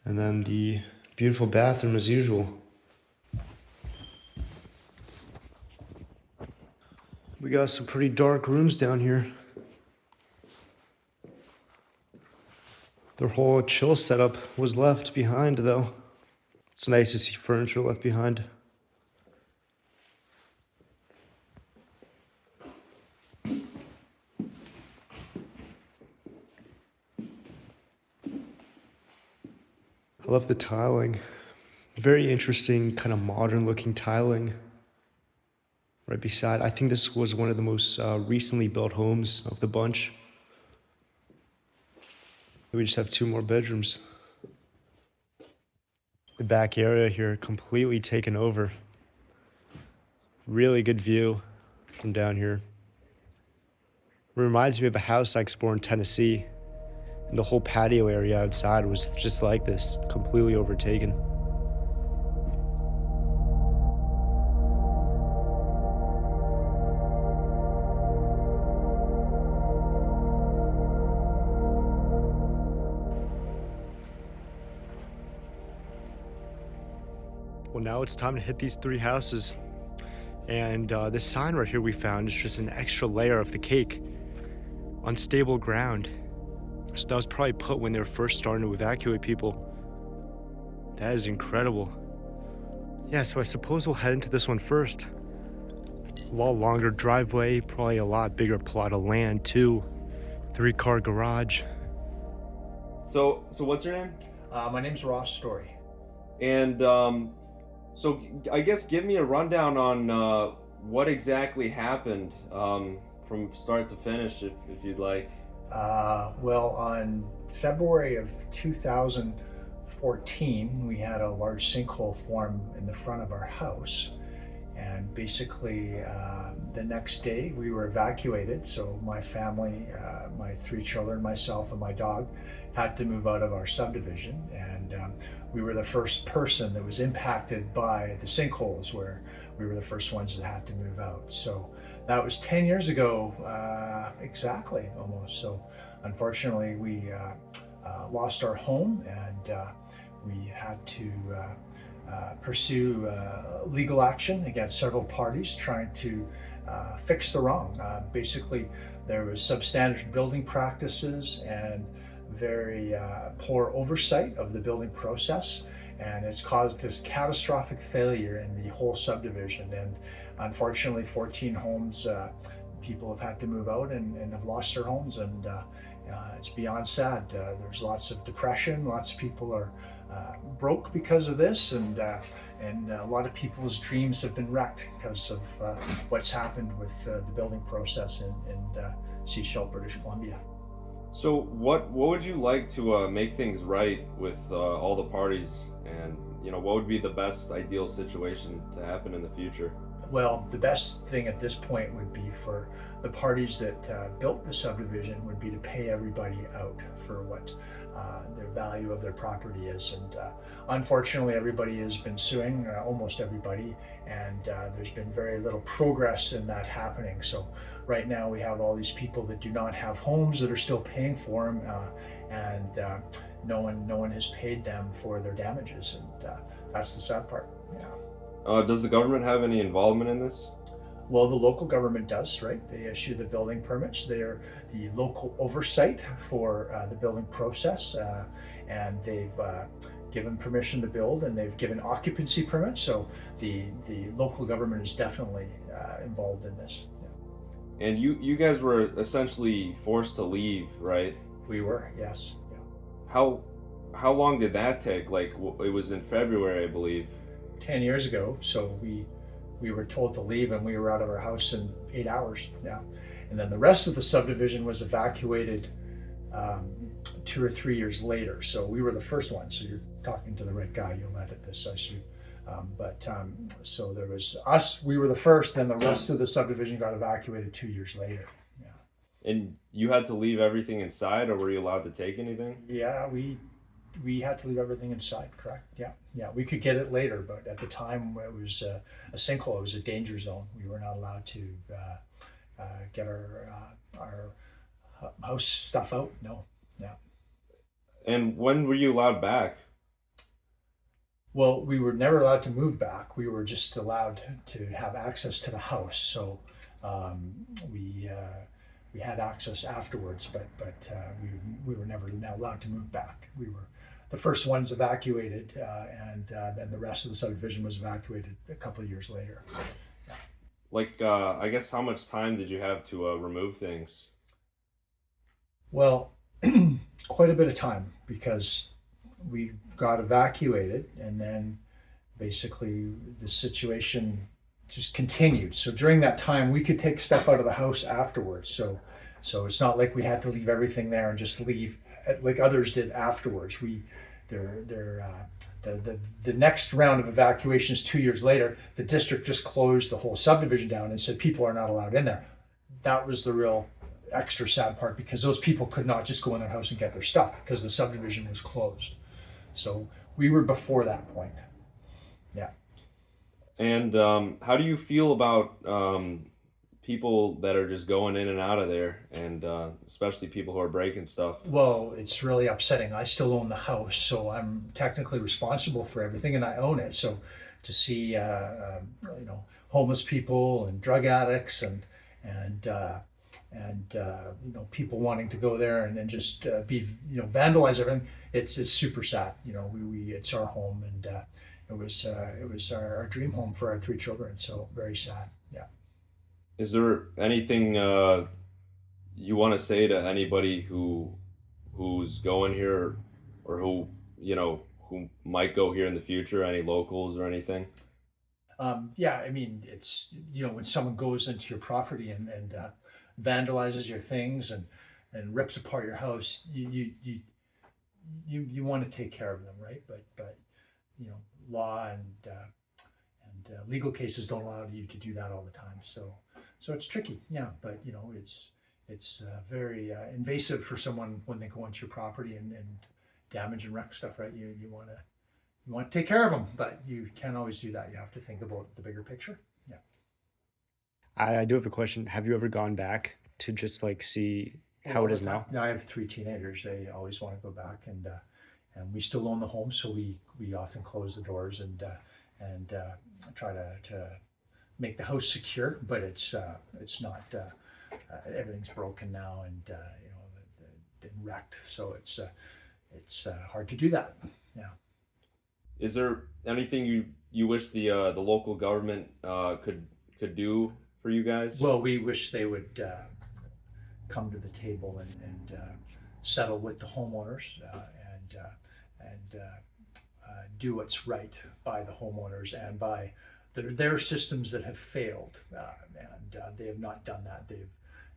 And then the beautiful bathroom as usual. We got some pretty dark rooms down here. Their whole chill setup was left behind though. It's nice to see furniture left behind. I love the tiling. Very interesting, kind of modern looking tiling. Right beside, I think this was one of the most recently built homes of the bunch. We just have 2 more bedrooms. The back area here completely taken over. Really good view from down here. It reminds me of a house I explored in Tennessee. And the whole patio area outside was just like this, completely overtaken. Well, now it's time to hit these 3 houses. And this sign right here we found is just an extra layer of the cake. Unstable ground. So that was probably put when they were first starting to evacuate people. That is incredible. Yeah, so I suppose we'll head into this one first. A lot longer driveway, probably a lot bigger plot of land too. 3-car garage. So what's your name? My name's Ross Story. And so I guess give me a rundown on what exactly happened from start to finish, if you'd like. Well, on February of 2014, we had a large sinkhole form in the front of our house. And basically, the next day we were evacuated. So my family, my 3 children, myself, and my dog had to move out of our subdivision. And we were the first person that was impacted by the sinkholes, where we were the first ones that had to move out. So that was 10 years ago, exactly, almost. So unfortunately, we lost our home, and we had to pursue legal action against several parties trying to fix the wrong. Basically, there was substandard building practices and very poor oversight of the building process, and it's caused this catastrophic failure in the whole subdivision. And unfortunately, 14 homes, people have had to move out and have lost their homes, and it's beyond sad. There's lots of depression, lots of people are broke because of this, and a lot of people's dreams have been wrecked because of what's happened with the building process in Sechelt, British Columbia. So what would you like to make things right with all the parties, and what would be the best ideal situation to happen in the future? Well, the best thing at this point would be for the parties that built the subdivision would be to pay everybody out for what their value of their property is. And unfortunately, everybody has been suing, almost everybody, and there's been very little progress in that happening. So right now we have all these people that do not have homes that are still paying for them, and no one has paid them for their damages, and that's the sad part. Yeah. Does the government have any involvement in this? Well, the local government does, right? They issue the building permits. They're the local oversight for the building process, and they've given permission to build, and they've given occupancy permits. So the local government is definitely involved in this. Yeah. And you guys were essentially forced to leave, right? We were, yes. Yeah. How long did that take? Like, it was in February, I believe. 10 years ago, so we were told to leave, and we were out of our house in 8 hours. Yeah, and then the rest of the subdivision was evacuated 2 or 3 years later. So we were the first one. So you're talking to the right guy. You'll edit this, I see. So there was us. We were the first. Then the rest of the subdivision got evacuated 2 years later. Yeah. And you had to leave everything inside, or were you allowed to take anything? Yeah, we had to leave everything inside, correct? Yeah, we could get it later, but at the time it was a sinkhole. It was a danger zone. We were not allowed to get our house stuff out. No, yeah. And when were you allowed back? Well, we were never allowed to move back. We were just allowed to have access to the house. So we had access afterwards, but we were never allowed to move back. We were the first ones evacuated, and then the rest of the subdivision was evacuated a couple of years later. Yeah. Like, I guess how much time did you have to remove things? Well, quite a bit of time, because we got evacuated, and then basically the situation just continued. So during that time, we could take stuff out of the house afterwards. So it's not like we had to leave everything there and just leave like others did afterwards. The next round of evacuations 2 years later, the district just closed the whole subdivision down and said people are not allowed in there. That was the real extra sad part, because those people could not just go in their house and get their stuff because the subdivision was closed. So we were before that point. Yeah. And how do you feel about people that are just going in and out of there, and especially people who are breaking stuff? Well, it's really upsetting. I still own the house, so I'm technically responsible for everything, and I own it. So to see homeless people and drug addicts and people wanting to go there and then just vandalize everything, it's super sad. It's our home, and it was our dream home for our 3 children. So very sad. Yeah. Is there anything you want to say to anybody who's going here, or who might go here in the future? Any locals or anything? Yeah, I mean, it's when someone goes into your property and vandalizes your things and rips apart your house, you want to take care of them, right? But law and legal cases don't allow you to do that all the time. So it's tricky, yeah. But it's very invasive for someone when they go into your property and damage and wreck stuff, right? You want to take care of them, but you can't always do that. You have to think about the bigger picture. Yeah. I do have a question. Have you ever gone back to just see how it is now? No, I have 3 teenagers. They always want to go back, and we still own the home, so we often close the doors and try to make the house secure, but it's not. Everything's broken now, and been wrecked, so it's hard to do that. Yeah. Is there anything you wish the local government could do for you guys? Well, we wish they would come to the table and settle with the homeowners and do what's right by the homeowners and by their systems that have failed, and they have not done that.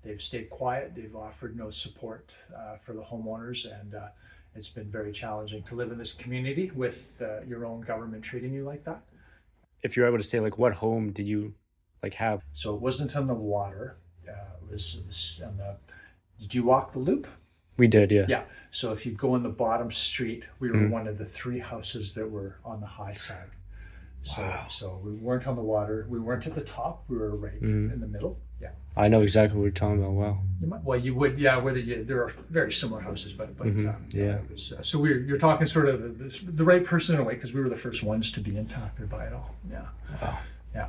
They've stayed quiet. They've offered no support for the homeowners, and it's been very challenging to live in this community with your own government treating you like that. If you're able to say, like, what home did you like have? So it wasn't on the water. It was on the. Did you walk the loop? We did, yeah. Yeah. So if you go on the bottom street, we were one of the 3 houses that were on the high side. So, Wow. So we weren't on the water. We weren't at the top. We were right in the middle. Yeah. I know exactly what you're talking about. Wow. You might, well, you would, yeah. there are very similar houses, but yeah. It was, so you're talking sort of the right person in a way, because we were the first ones to be impacted by it all. Yeah. Wow. Yeah.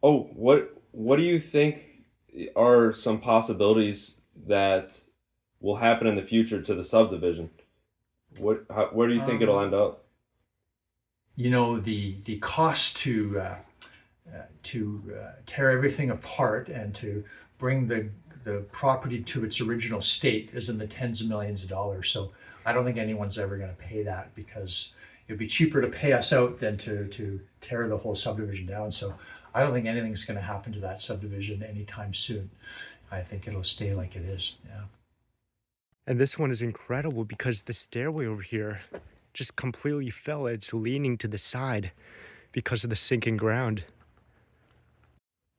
Oh, what do you think are some possibilities that will happen in the future to the subdivision? Where do you think it'll end up? You know, the cost to tear everything apart and to bring the property to its original state is in the tens of millions of dollars. So I don't think anyone's ever going to pay that, because it'd be cheaper to pay us out than to tear the whole subdivision down. So I don't think anything's going to happen to that subdivision anytime soon. I think it'll stay like it is. Yeah. And this one is incredible because the stairway over here just completely fell. It's leaning to the side because of the sinking ground.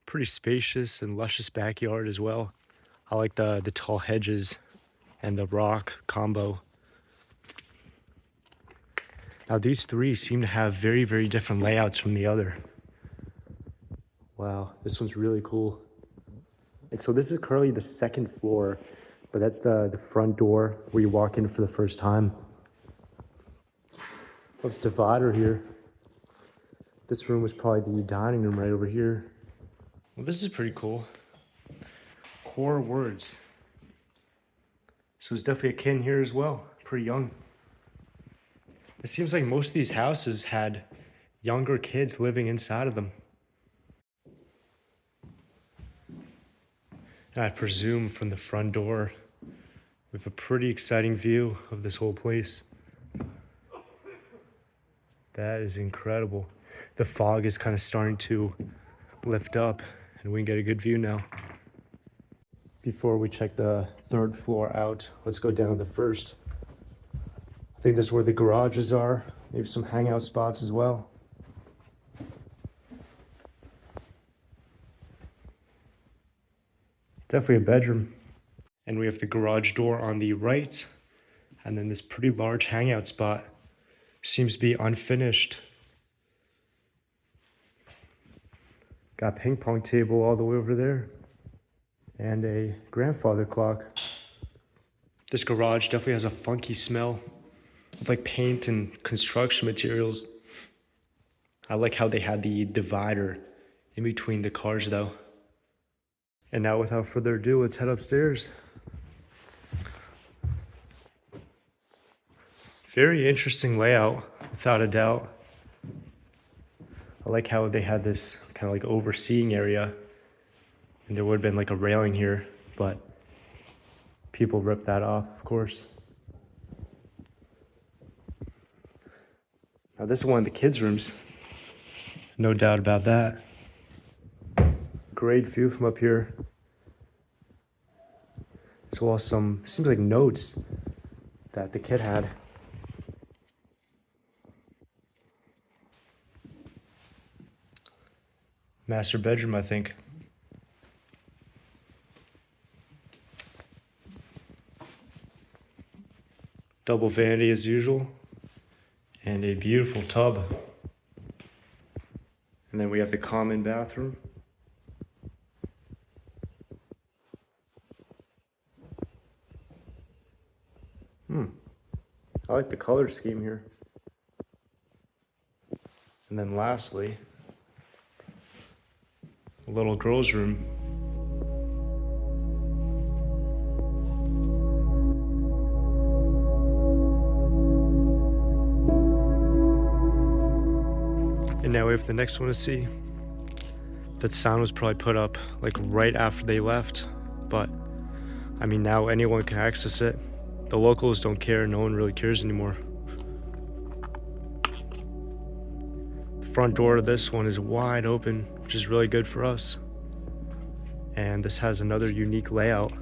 Pretty spacious and luscious backyard as well. I like the tall hedges and the rock combo. Now these 3 seem to have very, very different layouts from the other. Wow, this one's really cool. And so this is currently the 2nd floor, but that's the front door where you walk in for the first time. Let's divider here. This room was probably the dining room right over here. Well, this is pretty cool. Core words. So there's definitely a kid here as well, pretty young. It seems like most of these houses had younger kids living inside of them. And I presume from the front door, we have a pretty exciting view of this whole place. That is incredible. The fog is kind of starting to lift up and we can get a good view now. Before we check the 3rd floor out, let's go down to the 1st. I think this is where the garages are, maybe some hangout spots as well. Definitely a bedroom. And we have the garage door on the right, and then this pretty large hangout spot. Seems to be unfinished. Got a ping pong table all the way over there, and a grandfather clock. This garage definitely has a funky smell of like paint and construction materials. I like how they had the divider in between the cars though. And now without further ado, let's head upstairs. Very interesting layout, without a doubt. I like how they had this kind of like overseeing area, and there would have been like a railing here, but people ripped that off, of course. Now this is one of the kids' rooms. No doubt about that. Great view from up here. As well as some, seems like notes that the kid had. Master bedroom, I think. Double vanity as usual. And a beautiful tub. And then we have the common bathroom. I like the color scheme here. And then lastly, a little girl's room. And now we have the next one to see. That sound was probably put up like right after they left, but I mean now anyone can access it. The locals don't care, no one really cares anymore. front door of this one is wide open, which is really good for us. And this has another unique layout.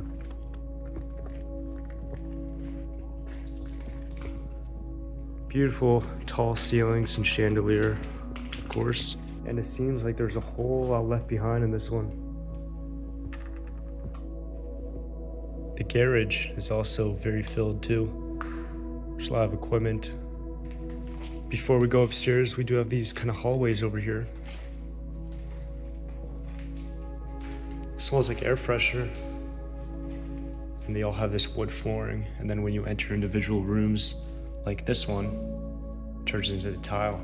Beautiful tall ceilings and chandelier, of course. And it seems like there's a whole lot left behind in this one. The garage is also very filled too. There's a lot of equipment. Before we go upstairs, we do have these kind of hallways over here. It smells like air freshener. And they all have this wood flooring. And then when you enter individual rooms, like this one, it turns into the tile.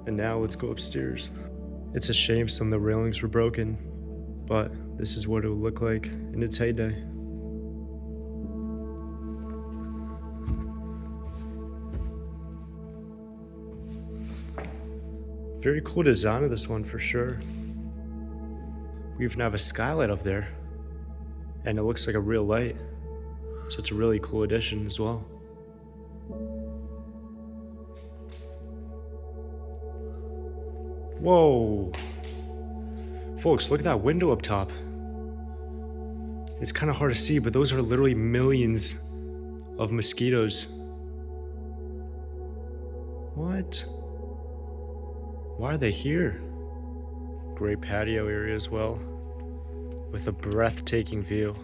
And now let's go upstairs. It's a shame some of the railings were broken, but this is what it would look like in its heyday. Very cool design of this one for sure. We even have a skylight up there, and it looks like a real light. So it's a really cool addition as well. Whoa. Folks, look at that window up top. It's kind of hard to see, but those are literally millions of mosquitoes. What? Why are they here? Great patio area as well, with a breathtaking view.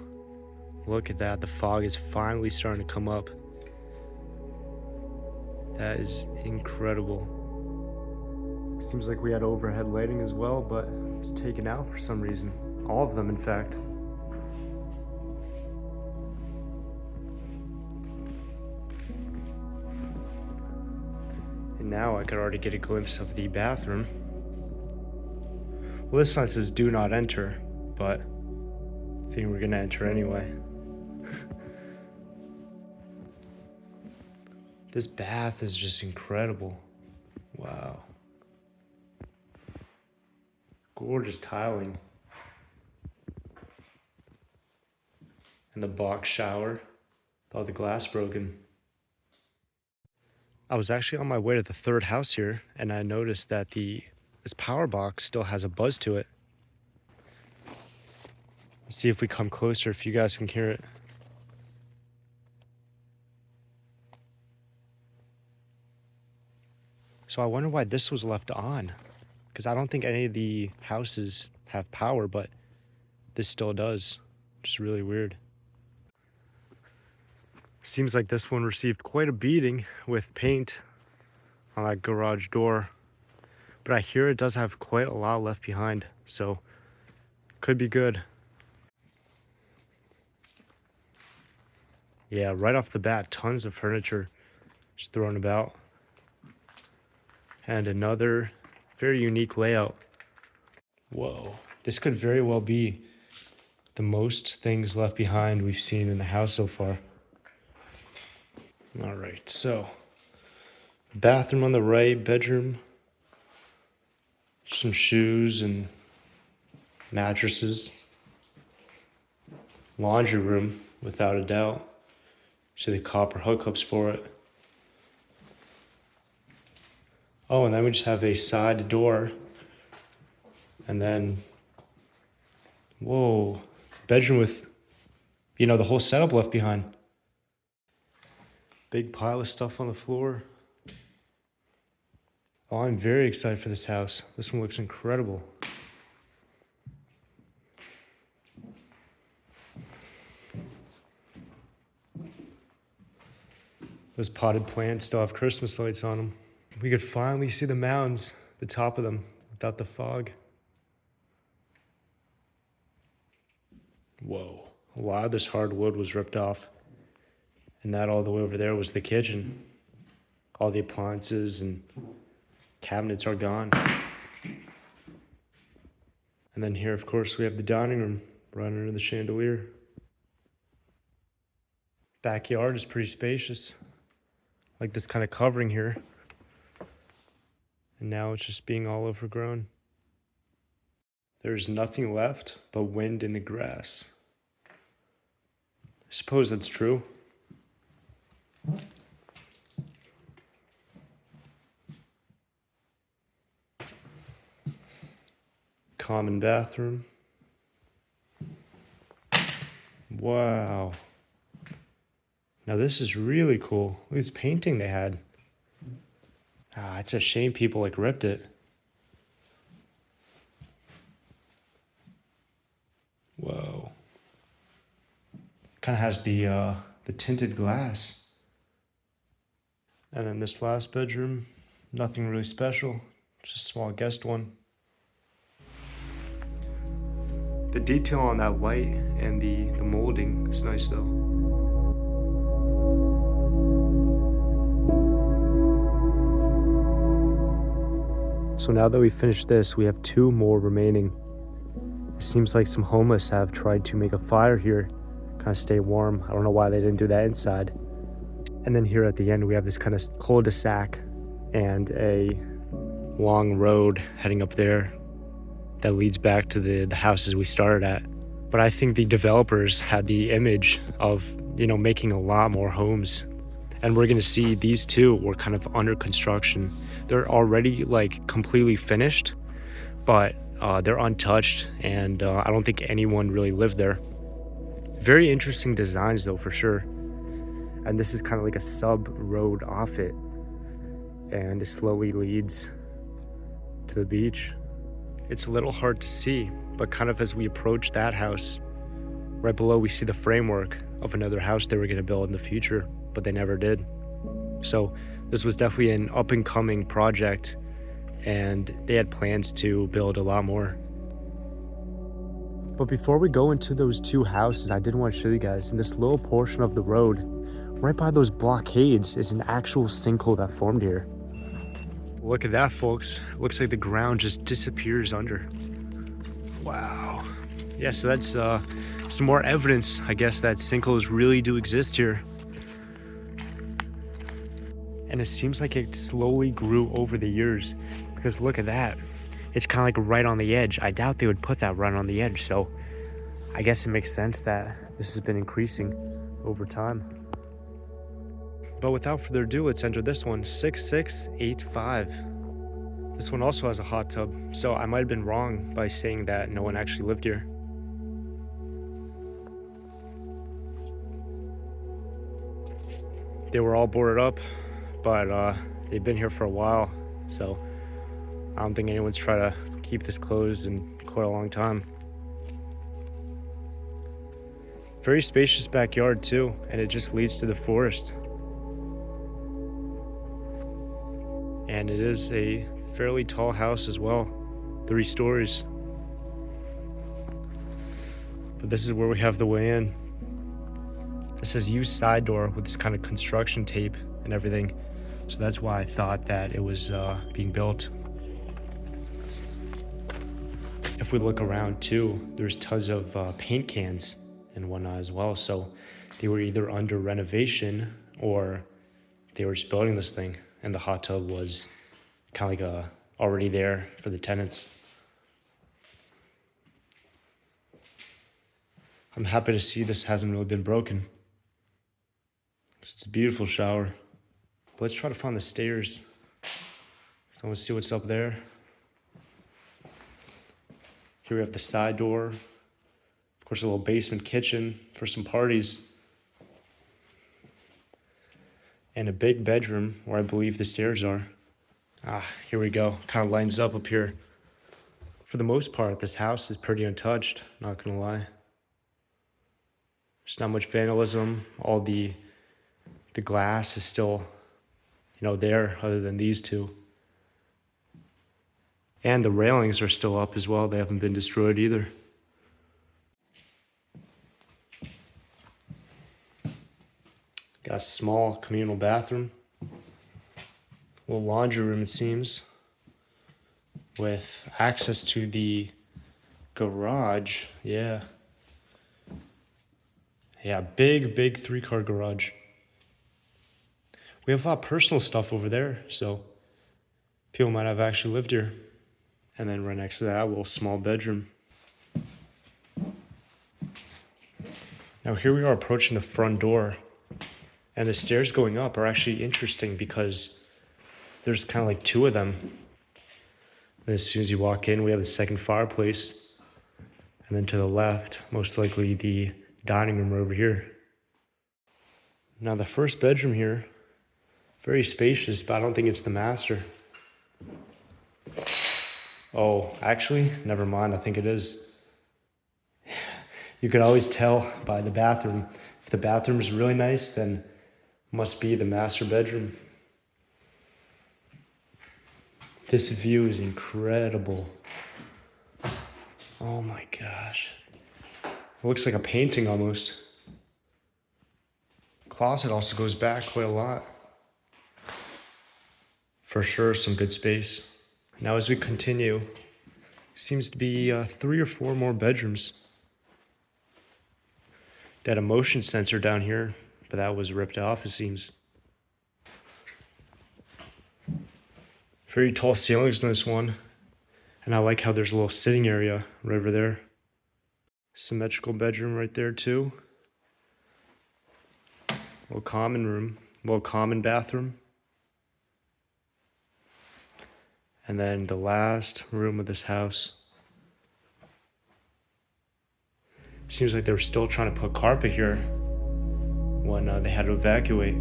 Look at that, the fog is finally starting to come up. That is incredible. Seems like we had overhead lighting as well, but it's taken out for some reason. All of them, in fact. And now I could already get a glimpse of the bathroom. Well, this sign says do not enter, but I think we're gonna enter anyway. This bath is just incredible. Wow. Gorgeous tiling. And the box shower, with all the glass broken. I was actually on my way to the third house here, and I noticed that this power box still has a buzz to it. Let's see if we come closer, if you guys can hear it. So I wonder why this was left on, because I don't think any of the houses have power, but this still does, which is really weird. Seems like this one received quite a beating with paint on that garage door, but I hear it does have quite a lot left behind, so could be good. Yeah, right off the bat, tons of furniture just thrown about. And another very unique layout. Whoa, this could very well be the most things left behind we've seen in the house so far. All right, so bathroom on the right, bedroom, some shoes and mattresses, laundry room without a doubt. See the copper hookups for it. Oh, and then we just have a side door, and then, whoa, bedroom with, the whole setup left behind. Big pile of stuff on the floor. Oh, I'm very excited for this house. This one looks incredible. Those potted plants still have Christmas lights on them. We could finally see the mounds, the top of them, without the fog. Whoa, a lot of this hardwood was ripped off. And that all the way over there was the kitchen. All the appliances and cabinets are gone. And then here, of course, we have the dining room right under the chandelier. Backyard is pretty spacious. Like this kind of covering here. And now it's just being all overgrown. There's nothing left but wind in the grass. I suppose that's true. Common bathroom. Wow. Now this is really cool. Look at this painting they had. Ah, it's a shame people like ripped it. Whoa. Kind of has the tinted glass. And then this last bedroom, nothing really special, just a small guest one. The detail on that light and the molding is nice though. So now that we finished this, we have 2 more remaining. It seems like some homeless have tried to make a fire here, kind of stay warm. I don't know why they didn't do that inside. And then here at the end, we have this kind of cul-de-sac and a long road heading up there that leads back to the houses we started at. But I think the developers had the image of, making a lot more homes. And we're gonna see these 2 were kind of under construction. They're already like completely finished, but they're untouched, and I don't think anyone really lived there. Very interesting designs though, for sure. And this is kind of like a sub road off it, and it slowly leads to the beach. It's a little hard to see, but kind of as we approach that house, right below we see the framework of another house they were going to build in the future, but they never did. So this was definitely an up-and-coming project, and they had plans to build a lot more. But before we go into those 2 houses, I did want to show you guys, in this little portion of the road, right by those blockades, is an actual sinkhole that formed here. Look at that, folks. Looks like the ground just disappears under. Wow. Yeah, so that's some more evidence, I guess, that sinkholes really do exist here. And it seems like it slowly grew over the years, because look at that. It's kind of like right on the edge. I doubt they would put that right on the edge, so I guess it makes sense that this has been increasing over time. But without further ado, let's enter this one, 6685. This one also has a hot tub, so I might have been wrong by saying that no one actually lived here. They were all boarded up, but they've been here for a while, so I don't think anyone's tried to keep this closed in quite a long time. Very spacious backyard too, and it just leads to the forest. And it is a fairly tall house as well, 3 stories. But this is where we have the way in. This says use side door with this kind of construction tape and everything. So that's why I thought that it was being built. If we look around too, there's tons of paint cans and whatnot as well. So they were either under renovation or they were just building this thing, and the hot tub was kind of like already there for the tenants. I'm happy to see this hasn't really been broken. It's a beautiful shower. Let's try to find the stairs. I want to see what's up there. Here we have the side door. Of course, a little basement kitchen for some parties. And a big bedroom where I believe the stairs are. Here we go. Kind of lines up here. For the most part, this house is pretty untouched, not gonna lie. There's not much vandalism. All the glass is still, there, other than these 2. And the railings are still up as well. They haven't been destroyed either. Got a small communal bathroom. Little laundry room, it seems, with access to the garage. Yeah, big 3-car garage. We have a lot of personal stuff over there, so people might have actually lived here. And then right next to that, a little small bedroom. Now here we are approaching the front door, and the stairs going up are actually interesting because there's kind of like two of them. And as soon as you walk in, we have the second fireplace, and then to the left, most likely the dining room over here. Now the first bedroom here, very spacious, but I don't think it's the master. Oh, actually, never mind, I think it is. You could always tell by the bathroom. If the bathroom is really nice, then it must be the master bedroom. This view is incredible. Oh my gosh. It looks like a painting almost. Closet also goes back quite a lot. For sure, some good space. Now as we continue, seems to be 3 or 4 more bedrooms. They had a motion sensor down here, but that was ripped off, it seems. Very tall ceilings in this one. And I like how there's a little sitting area right over there. Symmetrical bedroom right there too. Little common room, little common bathroom. And then the last room of this house. Seems like they were still trying to put carpet here when they had to evacuate.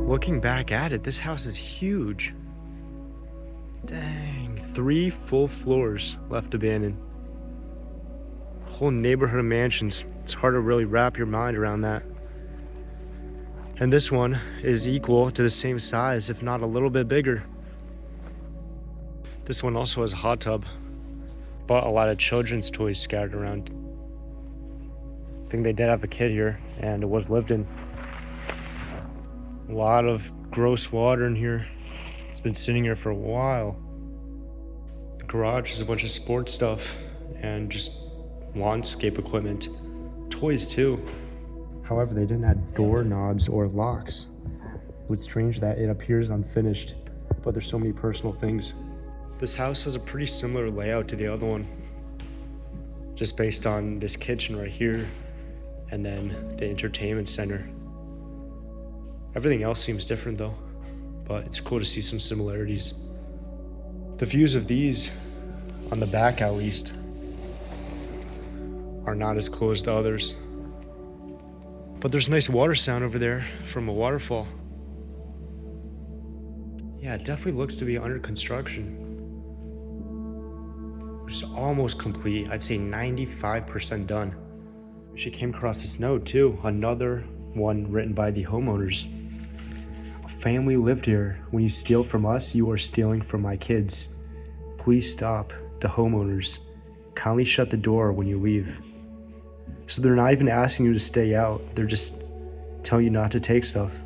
Looking back at it, this house is huge. Dang, 3 full floors left abandoned. Whole neighborhood of mansions. It's hard to really wrap your mind around that. And this one is equal to the same size, if not a little bit bigger. This one also has a hot tub, but a lot of children's toys scattered around. I think they did have a kid here, and it was lived in. A lot of gross water in here. It's been sitting here for a while. The garage is a bunch of sports stuff and just landscape equipment. Toys too. However, they didn't add doorknobs or locks. It's strange that it appears unfinished, but there's so many personal things. This house has a pretty similar layout to the other one, just based on this kitchen right here and then the entertainment center. Everything else seems different though, but it's cool to see some similarities. The views of these, on the back at least, are not as cool as the others. But there's a nice water sound over there from a waterfall. Yeah, it definitely looks to be under construction. It's almost complete. I'd say 95% done. She came across this note too, another one written by the homeowners. A family lived here. When you steal from us, you are stealing from my kids. Please stop. The homeowners. Kindly shut the door when you leave. So they're not even asking you to stay out. They're just telling you not to take stuff.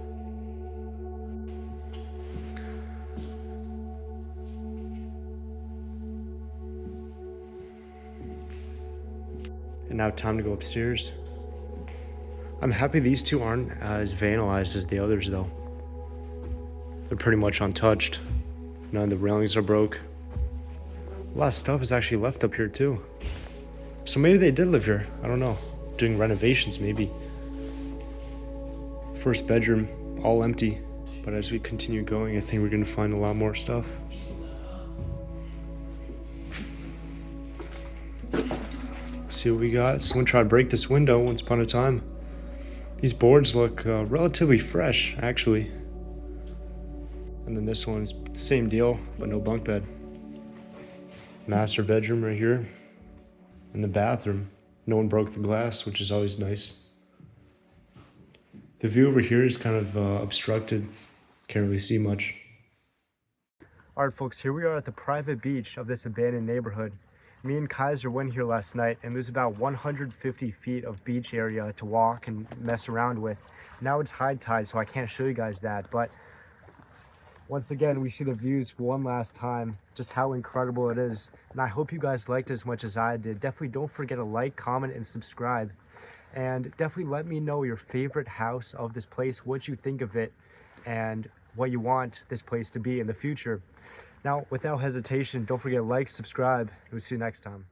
And now time to go upstairs. I'm happy these two aren't as vandalized as the others though. They're pretty much untouched. None of the railings are broke. A lot of stuff is actually left up here too. So maybe they did live here, I don't know. Doing renovations maybe. First bedroom, all empty. But as we continue going, I think we're gonna find a lot more stuff. See what we got. Someone tried to break this window once upon a time. These boards look relatively fresh, actually. And then this one's same deal, but no bunk bed. Master bedroom right here. And the bathroom. No one broke the glass, which is always nice. The view over here is kind of obstructed. Can't really see much. All right, folks, here we are at the private beach of this abandoned neighborhood. Me and Kaiser went here last night, and there's about 150 feet of beach area to walk and mess around with. Now it's high tide, so I can't show you guys that, but once again, we see the views for one last time, just how incredible it is. And I hope you guys liked it as much as I did. Definitely don't forget to like, comment, and subscribe. And definitely let me know your favorite house of this place, what you think of it, and what you want this place to be in the future. Now, without hesitation, don't forget to like, subscribe, and we'll see you next time.